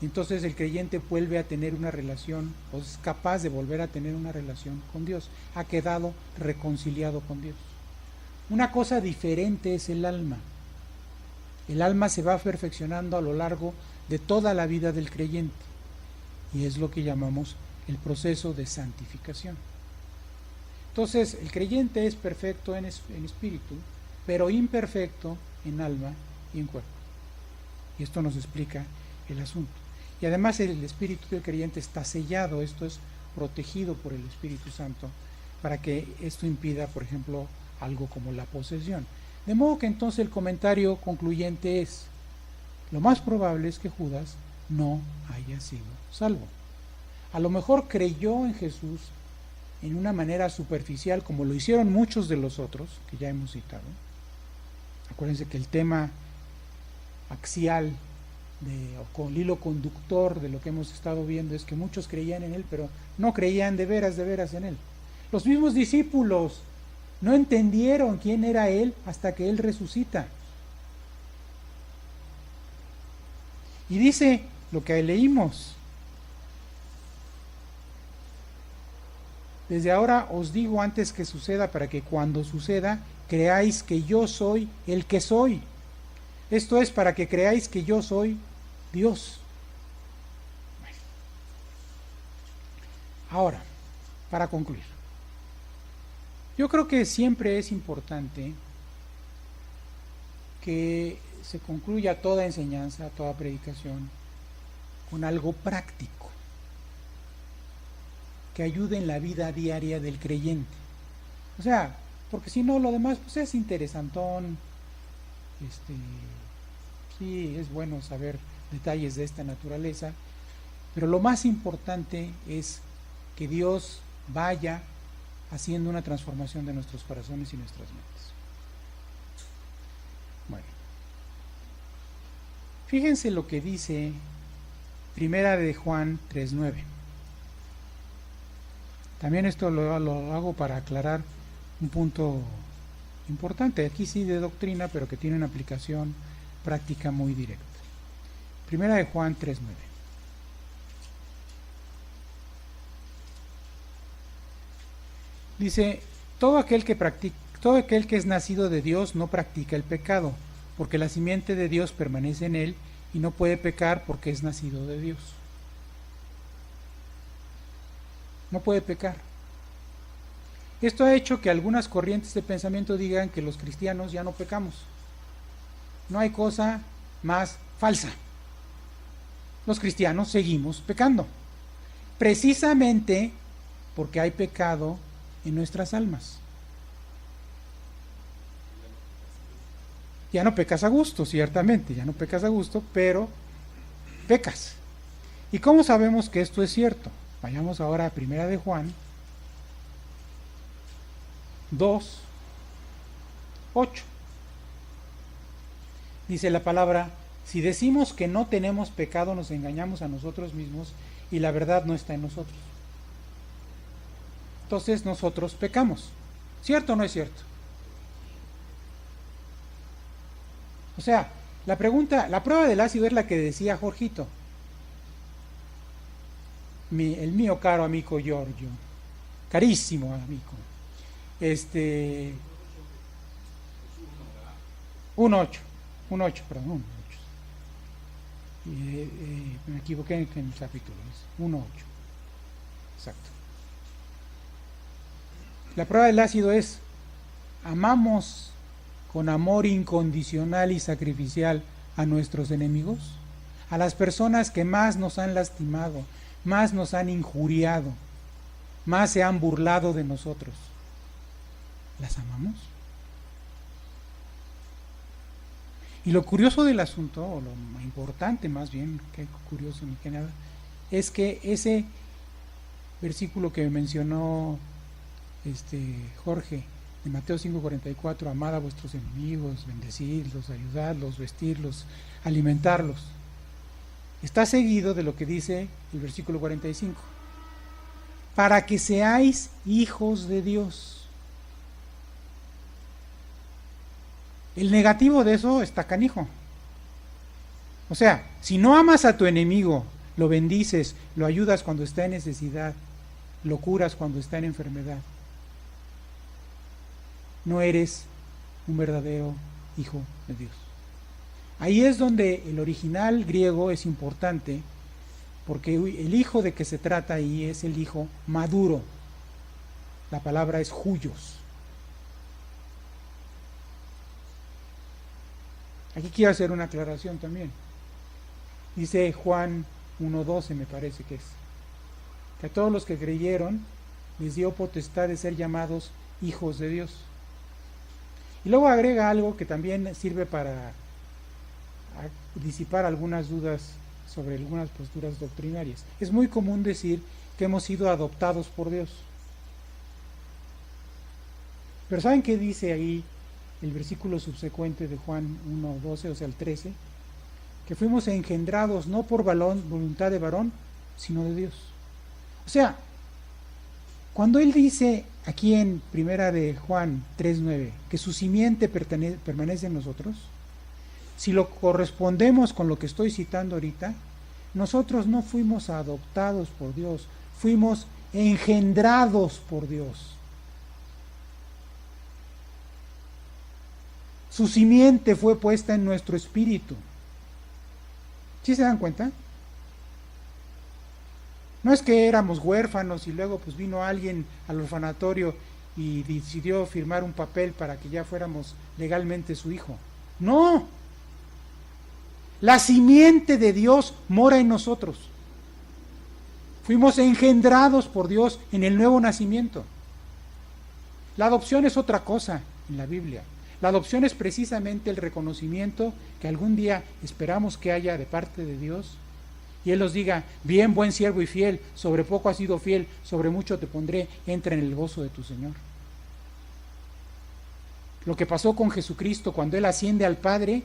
y entonces el creyente vuelve a tener una relación, o es capaz de volver a tener una relación con Dios. Ha quedado reconciliado con Dios. Una cosa diferente es el alma. El alma se va perfeccionando a lo largo de toda la vida del creyente, y es lo que llamamos el proceso de santificación. Entonces, el creyente es perfecto en espíritu, pero imperfecto en alma y en cuerpo. Y esto nos explica el asunto. Y además el espíritu del creyente está sellado, esto es protegido por el Espíritu Santo, para que esto impida, por ejemplo, algo como la posesión. De modo que entonces el comentario concluyente es: lo más probable es que Judas no haya sido salvo. A lo mejor creyó en Jesús en una manera superficial, como lo hicieron muchos de los otros, que ya hemos citado. Acuérdense que el tema axial o con el hilo conductor de lo que hemos estado viendo es que muchos creían en él, pero no creían de veras en él. Los mismos discípulos no entendieron quién era él hasta que él resucita. Y dice lo que leímos: desde ahora os digo antes que suceda, para que cuando suceda creáis que yo soy el que soy. Esto es, para que creáis que yo soy Dios. Bueno. Ahora, para concluir, yo creo que siempre es importante que se concluya toda enseñanza, toda predicación, con algo práctico que ayude en la vida diaria del creyente. O sea, porque si no, lo demás pues es interesantón. Sí, es bueno saber detalles de esta naturaleza, pero lo más importante es que Dios vaya haciendo una transformación de nuestros corazones y nuestras mentes. Bueno, fíjense lo que dice Primera de Juan 3:9. También esto lo hago para aclarar un punto importante, aquí sí de doctrina, pero que tiene una aplicación práctica muy directa. Primera de Juan 3:9. Dice: todo aquel que es nacido de Dios no practica el pecado, porque la simiente de Dios permanece en él y no puede pecar porque es nacido de Dios. No puede pecar. Esto ha hecho que algunas corrientes de pensamiento digan que los cristianos ya no pecamos. No hay cosa más falsa. Los cristianos seguimos pecando, precisamente porque hay pecado en nuestras almas. Ya no pecas a gusto, ciertamente, ya no pecas a gusto, pero pecas. ¿Y cómo sabemos que esto es cierto? Vayamos ahora a Primera de Juan 2:8. Dice la palabra: si decimos que no tenemos pecado, nos engañamos a nosotros mismos y la verdad no está en nosotros. Entonces nosotros pecamos. ¿Cierto o no es cierto? O sea, la prueba del ácido es la que decía Jorgito. El mío caro amigo Giorgio, carísimo amigo. 1:8, perdón, 1:8. Me equivoqué en el capítulo, es 1:8. Exacto. La prueba del ácido es: ¿amamos con amor incondicional y sacrificial a nuestros enemigos? A las personas que más nos han lastimado, más nos han injuriado, más se han burlado de nosotros. ¿Las amamos? Y lo curioso del asunto, o lo importante más bien, que curioso ni que nada, es que ese versículo que mencionó Jorge, de Mateo 5:44, amad a vuestros enemigos, bendecirlos, ayudarlos, vestirlos, alimentarlos, está seguido de lo que dice el versículo 45: para que seáis hijos de Dios. El negativo de eso está canijo. O sea, si no amas a tu enemigo, lo bendices, lo ayudas cuando está en necesidad, lo curas cuando está en enfermedad, no eres un verdadero hijo de Dios. Ahí es donde el original griego es importante, porque el hijo de que se trata ahí es el hijo maduro. La palabra es huyos. Aquí quiero hacer una aclaración también. Dice Juan 1:12, me parece que es, que a todos los que creyeron les dio potestad de ser llamados hijos de Dios. Y luego agrega algo que también sirve para disipar algunas dudas sobre algunas posturas doctrinarias. Es muy común decir que hemos sido adoptados por Dios. Pero ¿saben qué dice ahí el versículo subsecuente de Juan 1:12, o sea el 13? Que fuimos engendrados no por voluntad de varón, sino de Dios. O sea, cuando él dice aquí en primera de Juan 3:9 que su simiente permanece en nosotros, si lo correspondemos con lo que estoy citando ahorita, nosotros no fuimos adoptados por Dios, fuimos engendrados por Dios. Su simiente fue puesta en nuestro espíritu. ¿Sí se dan cuenta? No es que éramos huérfanos y luego pues vino alguien al orfanatorio y decidió firmar un papel para que ya fuéramos legalmente su hijo. No. La simiente de Dios mora en nosotros. Fuimos engendrados por Dios en el nuevo nacimiento. La adopción es otra cosa en la Biblia. La adopción es precisamente el reconocimiento que algún día esperamos que haya de parte de Dios y Él nos diga: bien, buen siervo y fiel, sobre poco has sido fiel, sobre mucho te pondré, entra en el gozo de tu Señor. Lo que pasó con Jesucristo cuando Él asciende al Padre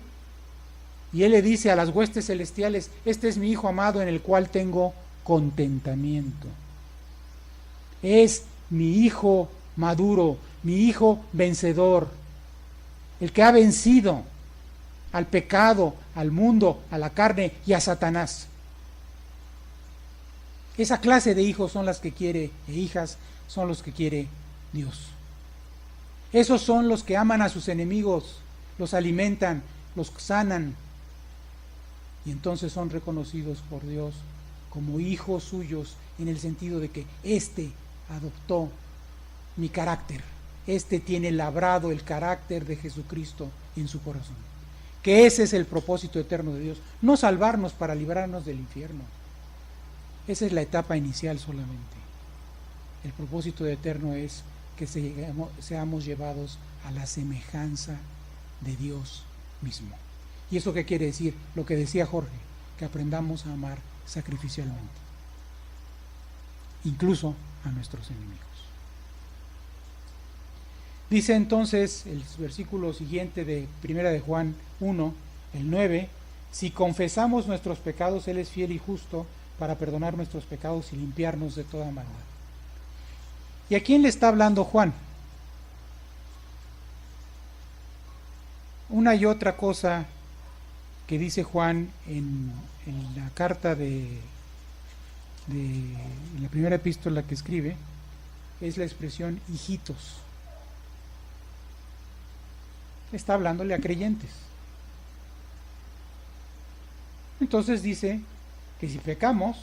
y Él le dice a las huestes celestiales: este es mi Hijo amado en el cual tengo contentamiento. Es mi Hijo maduro, mi Hijo vencedor, el que ha vencido al pecado, al mundo, a la carne y a Satanás. Esa clase de hijos son las que quiere, e hijas son los que quiere Dios. Esos son los que aman a sus enemigos, los alimentan, los sanan, y entonces son reconocidos por Dios como hijos suyos, en el sentido de que éste adoptó mi carácter. Este tiene labrado el carácter de Jesucristo en su corazón. Que ese es el propósito eterno de Dios. No salvarnos para librarnos del infierno. Esa es la etapa inicial solamente. El propósito eterno es que seamos llevados a la semejanza de Dios mismo. ¿Y eso qué quiere decir? Lo que decía Jorge, que aprendamos a amar sacrificialmente, incluso a nuestros enemigos. Dice entonces el versículo siguiente de 1 de Juan 1, el 9, si confesamos nuestros pecados, Él es fiel y justo para perdonar nuestros pecados y limpiarnos de toda maldad. ¿Y a quién le está hablando Juan? Una y otra cosa que dice Juan en la carta en la primera epístola que escribe, es la expresión hijitos. Está hablándole a creyentes. Entonces dice que si pecamos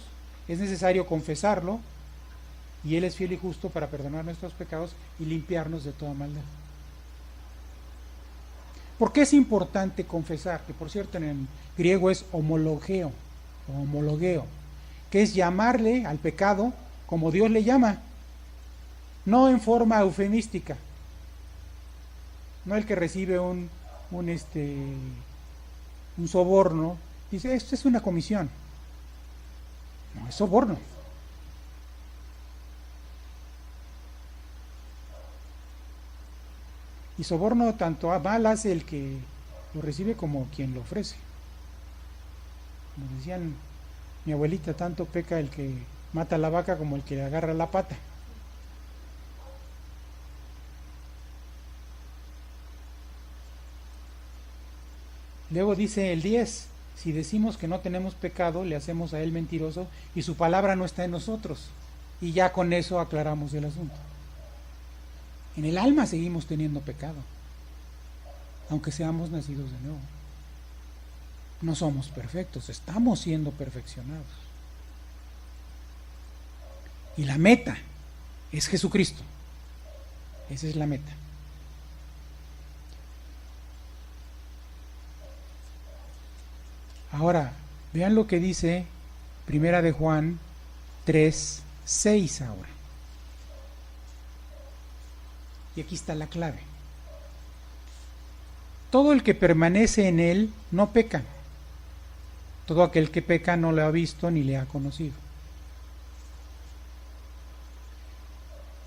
es necesario confesarlo y Él es fiel y justo para perdonar nuestros pecados y limpiarnos de toda maldad. ¿Por qué es importante confesar? Que por cierto en griego es homologeo, que es llamarle al pecado como Dios le llama, no en forma eufemística. No el que recibe un soborno, dice, esto es una comisión. No, es soborno. Y soborno tanto mal hace el que lo recibe como quien lo ofrece. Como decían mi abuelita, tanto peca el que mata a la vaca como el que le agarra la pata. Luego dice el 10, si decimos que no tenemos pecado, le hacemos a Él mentiroso y su palabra no está en nosotros. Y ya con eso aclaramos el asunto. En el alma seguimos teniendo pecado, aunque seamos nacidos de nuevo. No somos perfectos, estamos siendo perfeccionados. Y la meta es Jesucristo. Esa es la meta. Ahora, vean lo que dice Primera de Juan 3:6 ahora. Y aquí está la clave. Todo el que permanece en él no peca. Todo aquel que peca no le ha visto ni le ha conocido.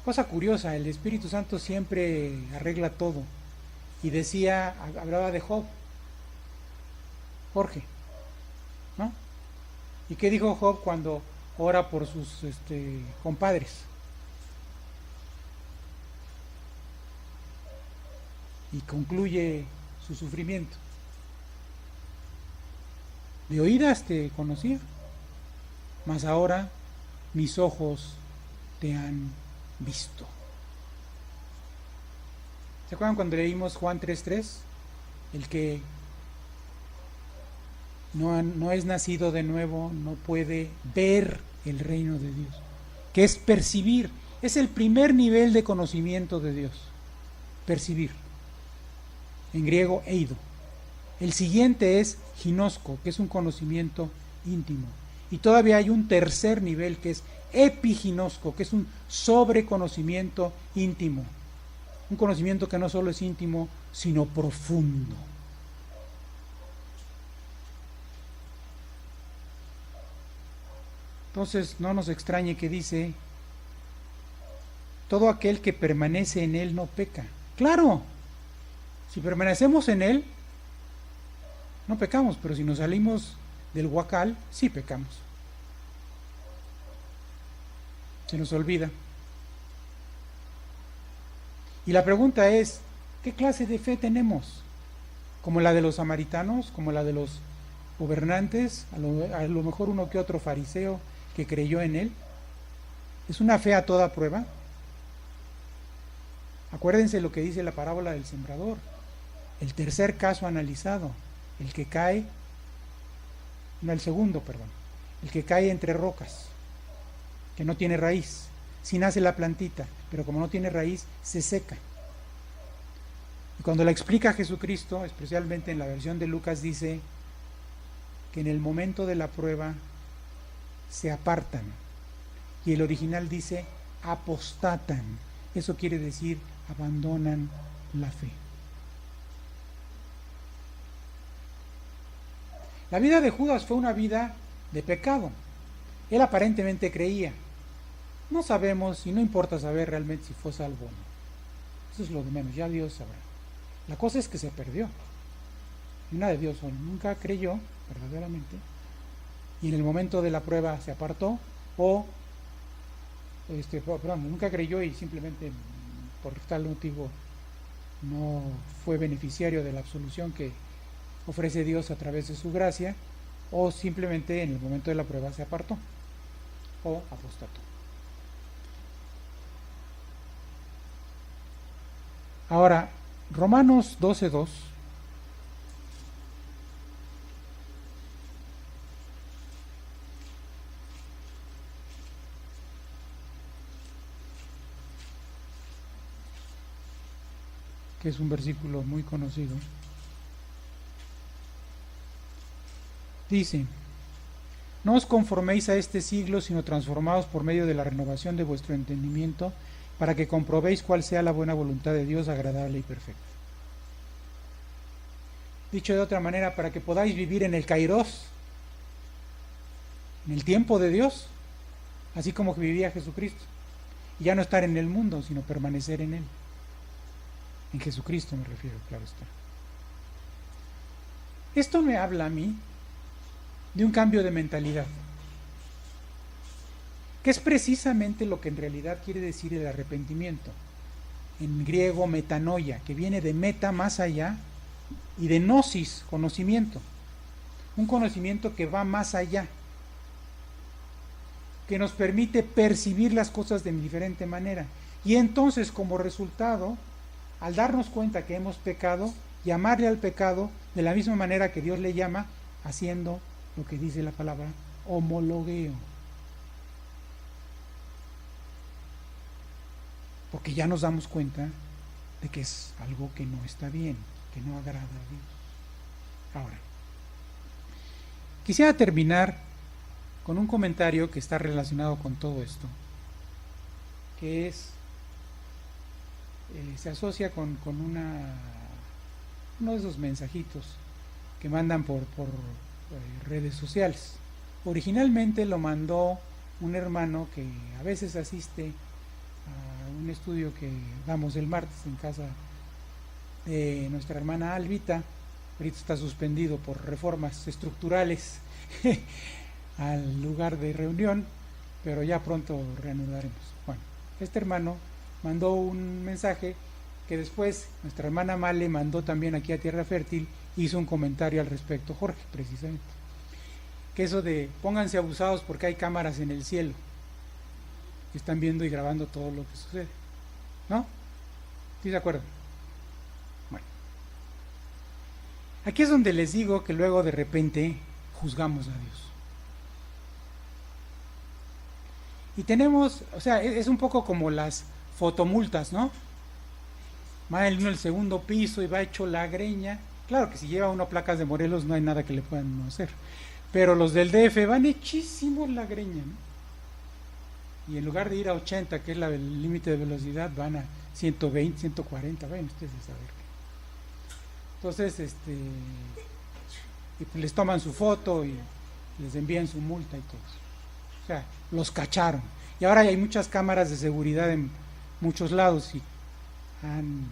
Cosa curiosa, el Espíritu Santo siempre arregla todo. Y decía, hablaba de Job, Jorge, ¿no? ¿Y qué dijo Job cuando ora por sus compadres? Y concluye su sufrimiento. De oídas te conocía, mas ahora mis ojos te han visto. ¿Se acuerdan cuando leímos Juan 3:3? El que no es nacido de nuevo no puede ver el reino de Dios, que es percibir. Es el primer nivel de conocimiento de Dios, percibir. En griego, eido. El siguiente es ginosco, que es un conocimiento íntimo. Y todavía hay un tercer nivel que es epiginosco, que es un sobreconocimiento íntimo. Un conocimiento que no solo es íntimo, sino profundo. Entonces no nos extrañe que dice, todo aquel que permanece en él no peca. Claro, si permanecemos en él, no pecamos, pero si nos salimos del huacal, sí pecamos. Se nos olvida. Y la pregunta es, ¿qué clase de fe tenemos? ¿Como la de los samaritanos? ¿Como la de los gobernantes? A lo mejor uno que otro fariseo que creyó en él. ¿Es una fe a toda prueba? Acuérdense lo que dice la parábola del sembrador. El tercer caso analizado, el que cae, no el segundo, perdón, el que cae entre rocas, que no tiene raíz. Sí nace la plantita, pero como no tiene raíz, se seca. Y cuando la explica Jesucristo, especialmente en la versión de Lucas, dice que en el momento de la prueba se apartan. Y el original dice apostatan. Eso quiere decir abandonan la fe. La vida de Judas fue una vida de pecado. Él aparentemente creía. No sabemos y no importa saber realmente si fue salvo o no. Eso es lo de menos, ya Dios sabrá. La cosa es que se perdió. Y una de Dios nunca creyó verdaderamente. Y en el momento de la prueba se apartó o nunca creyó y simplemente por tal motivo no fue beneficiario de la absolución que ofrece Dios a través de su gracia, o simplemente en el momento de la prueba se apartó o apostató. Ahora, Romanos 12:2 que es un versículo muy conocido, dice: no os conforméis a este siglo, sino transformaos por medio de la renovación de vuestro entendimiento, para que comprobéis cuál sea la buena voluntad de Dios, agradable y perfecta. Dicho de otra manera, para que podáis vivir en el kairos, en el tiempo de Dios, así como vivía Jesucristo, y ya no estar en el mundo, sino permanecer en él. En Jesucristo me refiero, claro está. Esto me habla a mí de un cambio de mentalidad, que es precisamente lo que en realidad quiere decir el arrepentimiento. En griego, metanoia, que viene de meta, más allá, y de gnosis, conocimiento. Un conocimiento que va más allá, que nos permite percibir las cosas de diferente manera. Y entonces, como resultado, al darnos cuenta que hemos pecado, llamarle al pecado de la misma manera que Dios le llama, haciendo lo que dice la palabra homologueo. porque ya nos damos cuenta de que es algo que no está bien, que no agrada a Dios. Ahora, quisiera terminar con un comentario que está relacionado con todo esto, que es, se asocia con uno de esos mensajitos que mandan por redes sociales. Originalmente lo mandó un hermano que a veces asiste a un estudio que damos el martes en casa de nuestra hermana Albita. Ahorita está suspendido por reformas estructurales al lugar de reunión, pero ya pronto reanudaremos. Bueno, este hermano mandó un mensaje que después nuestra hermana Male mandó también aquí a Tierra Fértil, hizo un comentario al respecto, Jorge, precisamente, que eso de pónganse abusados porque hay cámaras en el cielo que están viendo y grabando todo lo que sucede, ¿no? ¿Sí se acuerdan? Bueno, aquí es donde les digo que luego de repente juzgamos a Dios. Y tenemos, o sea, es un poco como las fotomultas, ¿no? Va uno al segundo piso y va hecho la greña. Claro que si lleva uno placas de Morelos no hay nada que le puedan hacer. Pero los del DF van hechísimos la greña, ¿no? Y en lugar de ir a 80, que es el límite de velocidad, van a 120, 140, vayan ustedes a saber qué. Entonces, y pues les toman su foto y les envían su multa y todo eso. O sea, los cacharon. Y ahora hay muchas cámaras de seguridad en muchos lados y han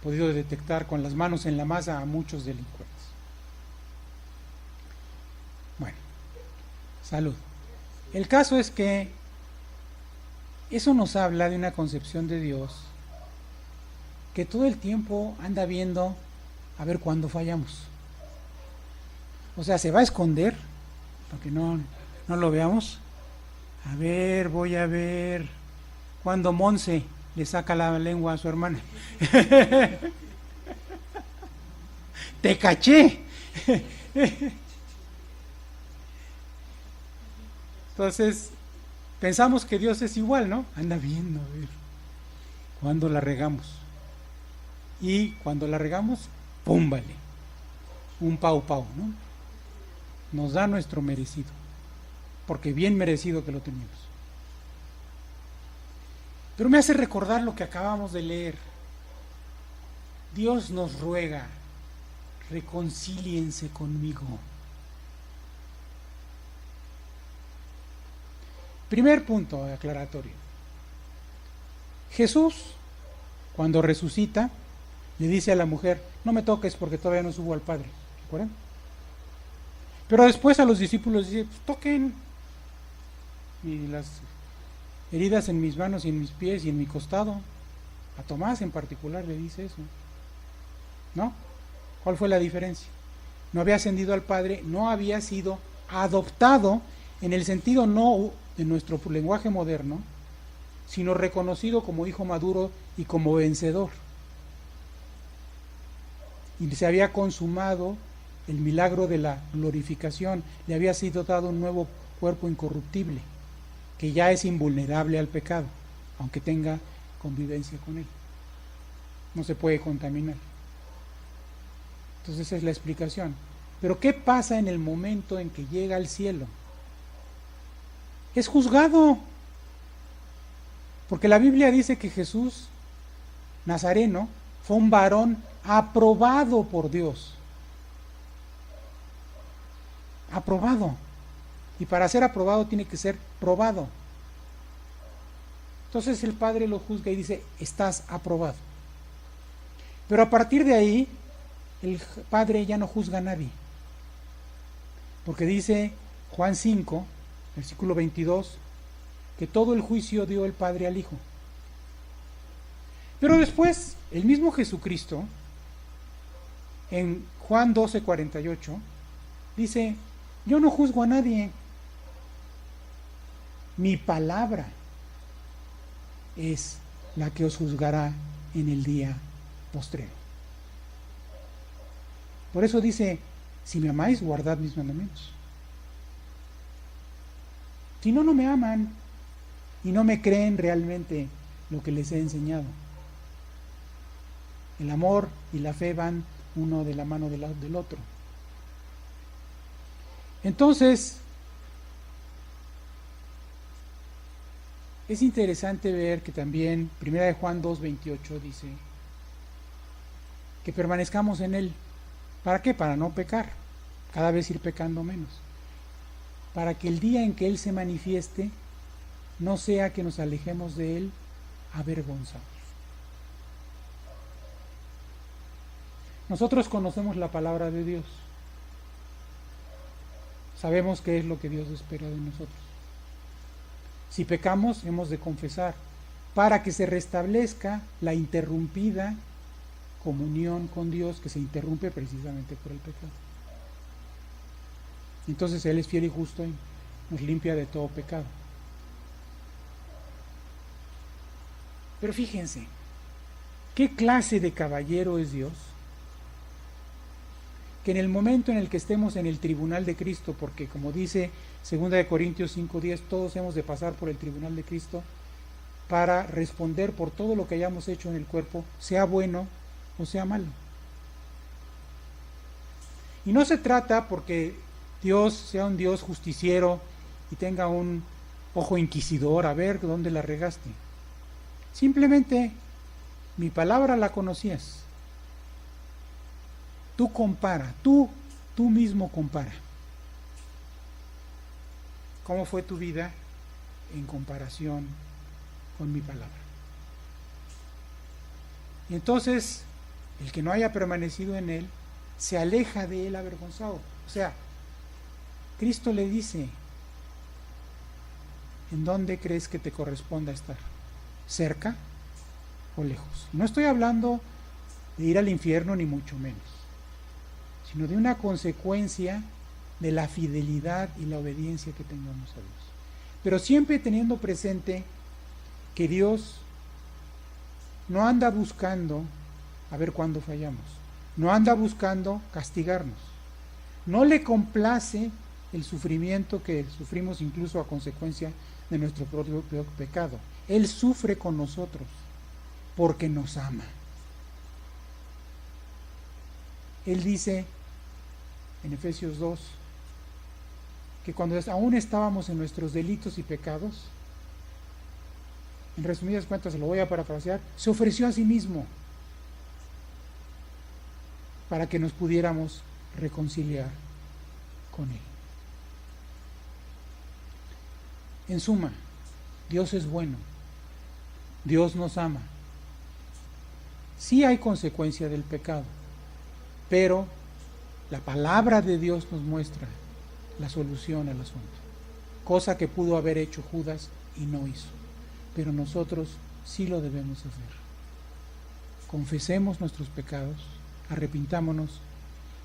podido detectar con las manos en la masa a muchos delincuentes. Bueno, salud. El caso es que eso nos habla de una concepción de Dios que todo el tiempo anda viendo a ver cuándo fallamos. O sea, se va a esconder para que no lo veamos. A ver, voy a ver cuando Monse le saca la lengua a su hermana. Te caché. Entonces, pensamos que Dios es igual, ¿no? Anda viendo, a ver, cuando la regamos. Y cuando la regamos, ¡pum! Vale. Un pau, ¿no? Nos da nuestro merecido. Porque bien merecido que lo teníamos. Pero me hace recordar lo que acabamos de leer. Dios nos ruega, reconcíliense conmigo. Primer punto aclaratorio. Jesús, cuando resucita, le dice a la mujer, no me toques porque todavía no subo al Padre. ¿Recuerdan? Pero después a los discípulos dice, pues toquen. Y las heridas en mis manos y en mis pies y en mi costado. A Tomás en particular le dice eso. ¿No? ¿Cuál fue la diferencia? No había ascendido al Padre, no había sido adoptado en el sentido no de nuestro lenguaje moderno, sino reconocido como hijo maduro y como vencedor. Y se había consumado el milagro de la glorificación, le había sido dado un nuevo cuerpo incorruptible, que ya es invulnerable al pecado, aunque tenga convivencia con él. No se puede contaminar. Entonces esa es la explicación. Pero ¿qué pasa en el momento en que llega al cielo? Es juzgado. Porque la Biblia dice que Jesús Nazareno fue un varón aprobado por Dios. Aprobado. Y para ser aprobado tiene que ser probado. Entonces el Padre lo juzga y dice, estás aprobado. Pero a partir de ahí, el Padre ya no juzga a nadie. Porque dice Juan 5, versículo 22, que todo el juicio dio el Padre al Hijo. Pero después, el mismo Jesucristo, en Juan 12:48, dice, yo no juzgo a nadie. Mi palabra es la que os juzgará en el día postrero. Por eso dice, si me amáis, guardad mis mandamientos. Si no, no me aman. y no me creen realmente lo que les he enseñado. El amor y la fe van uno de la mano del otro. Entonces, es interesante ver que también 1 de Juan 2:28 dice que permanezcamos en Él. ¿Para qué? Para no pecar, cada vez ir pecando menos. Para que el día en que Él se manifieste, no sea que nos alejemos de Él avergonzados. Nosotros conocemos la palabra de Dios. Sabemos qué es lo que Dios espera de nosotros. Si pecamos, hemos de confesar para que se restablezca la interrumpida comunión con Dios, que se interrumpe precisamente por el pecado. Entonces Él es fiel y justo y nos limpia de todo pecado. Pero fíjense, ¿qué clase de caballero es Dios? Que en el momento en el que estemos en el tribunal de Cristo, porque como dice 2 de Corintios 5:10, todos hemos de pasar por el tribunal de Cristo para responder por todo lo que hayamos hecho en el cuerpo, sea bueno o sea malo. Y no se trata porque Dios sea un Dios justiciero y tenga un ojo inquisidor a ver dónde la regaste. Simplemente mi palabra la conocías. Tú compara, tú mismo compara. ¿Cómo fue tu vida en comparación con mi palabra? Y entonces, el que no haya permanecido en Él, se aleja de Él avergonzado. O sea, Cristo le dice, ¿en dónde crees que te corresponda estar? ¿Cerca o lejos? No estoy hablando de ir al infierno ni mucho menos, sino de una consecuencia de la fidelidad y la obediencia que tengamos a Dios. Pero siempre teniendo presente que Dios no anda buscando a ver cuándo fallamos, no anda buscando castigarnos, no le complace el sufrimiento que sufrimos incluso a consecuencia de nuestro propio pecado. Él sufre con nosotros porque nos ama. Él dice en Efesios 2 que cuando aún estábamos en nuestros delitos y pecados, en resumidas cuentas, se lo voy a parafrasear, se ofreció a sí mismo para que nos pudiéramos reconciliar con Él. En suma, Dios es bueno, Dios nos ama. Sí hay consecuencia del pecado, pero la palabra de Dios nos muestra la solución al asunto, cosa que pudo haber hecho Judas y no hizo, pero nosotros sí lo debemos hacer. Confesemos nuestros pecados, arrepintámonos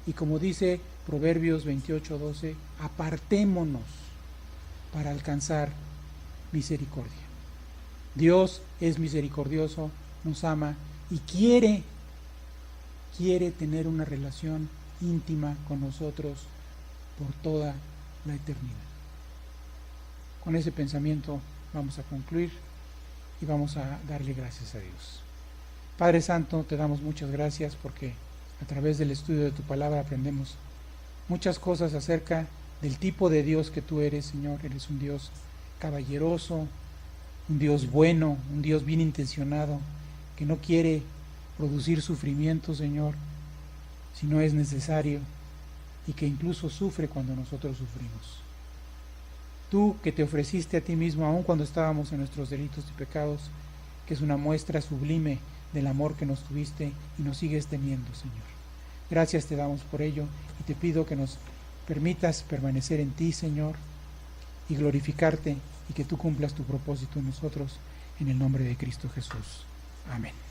y, como dice Proverbios 28:12, apartémonos para alcanzar misericordia. Dios es misericordioso, nos ama y quiere tener una relación íntima con nosotros por toda la eternidad. Con ese pensamiento vamos a concluir y vamos a darle gracias a Dios. Padre Santo, te damos muchas gracias porque a través del estudio de tu palabra aprendemos muchas cosas acerca del tipo de Dios que tú eres, Señor. Eres un Dios caballeroso, un Dios bueno, un Dios bien intencionado, que no quiere producir sufrimiento, Señor, si no es necesario, y que incluso sufre cuando nosotros sufrimos. Tú que te ofreciste a ti mismo aun cuando estábamos en nuestros delitos y pecados, que es una muestra sublime del amor que nos tuviste y nos sigues teniendo, Señor. Gracias te damos por ello y te pido que nos permitas permanecer en ti, Señor, y glorificarte y que tú cumplas tu propósito en nosotros, en el nombre de Cristo Jesús. Amén.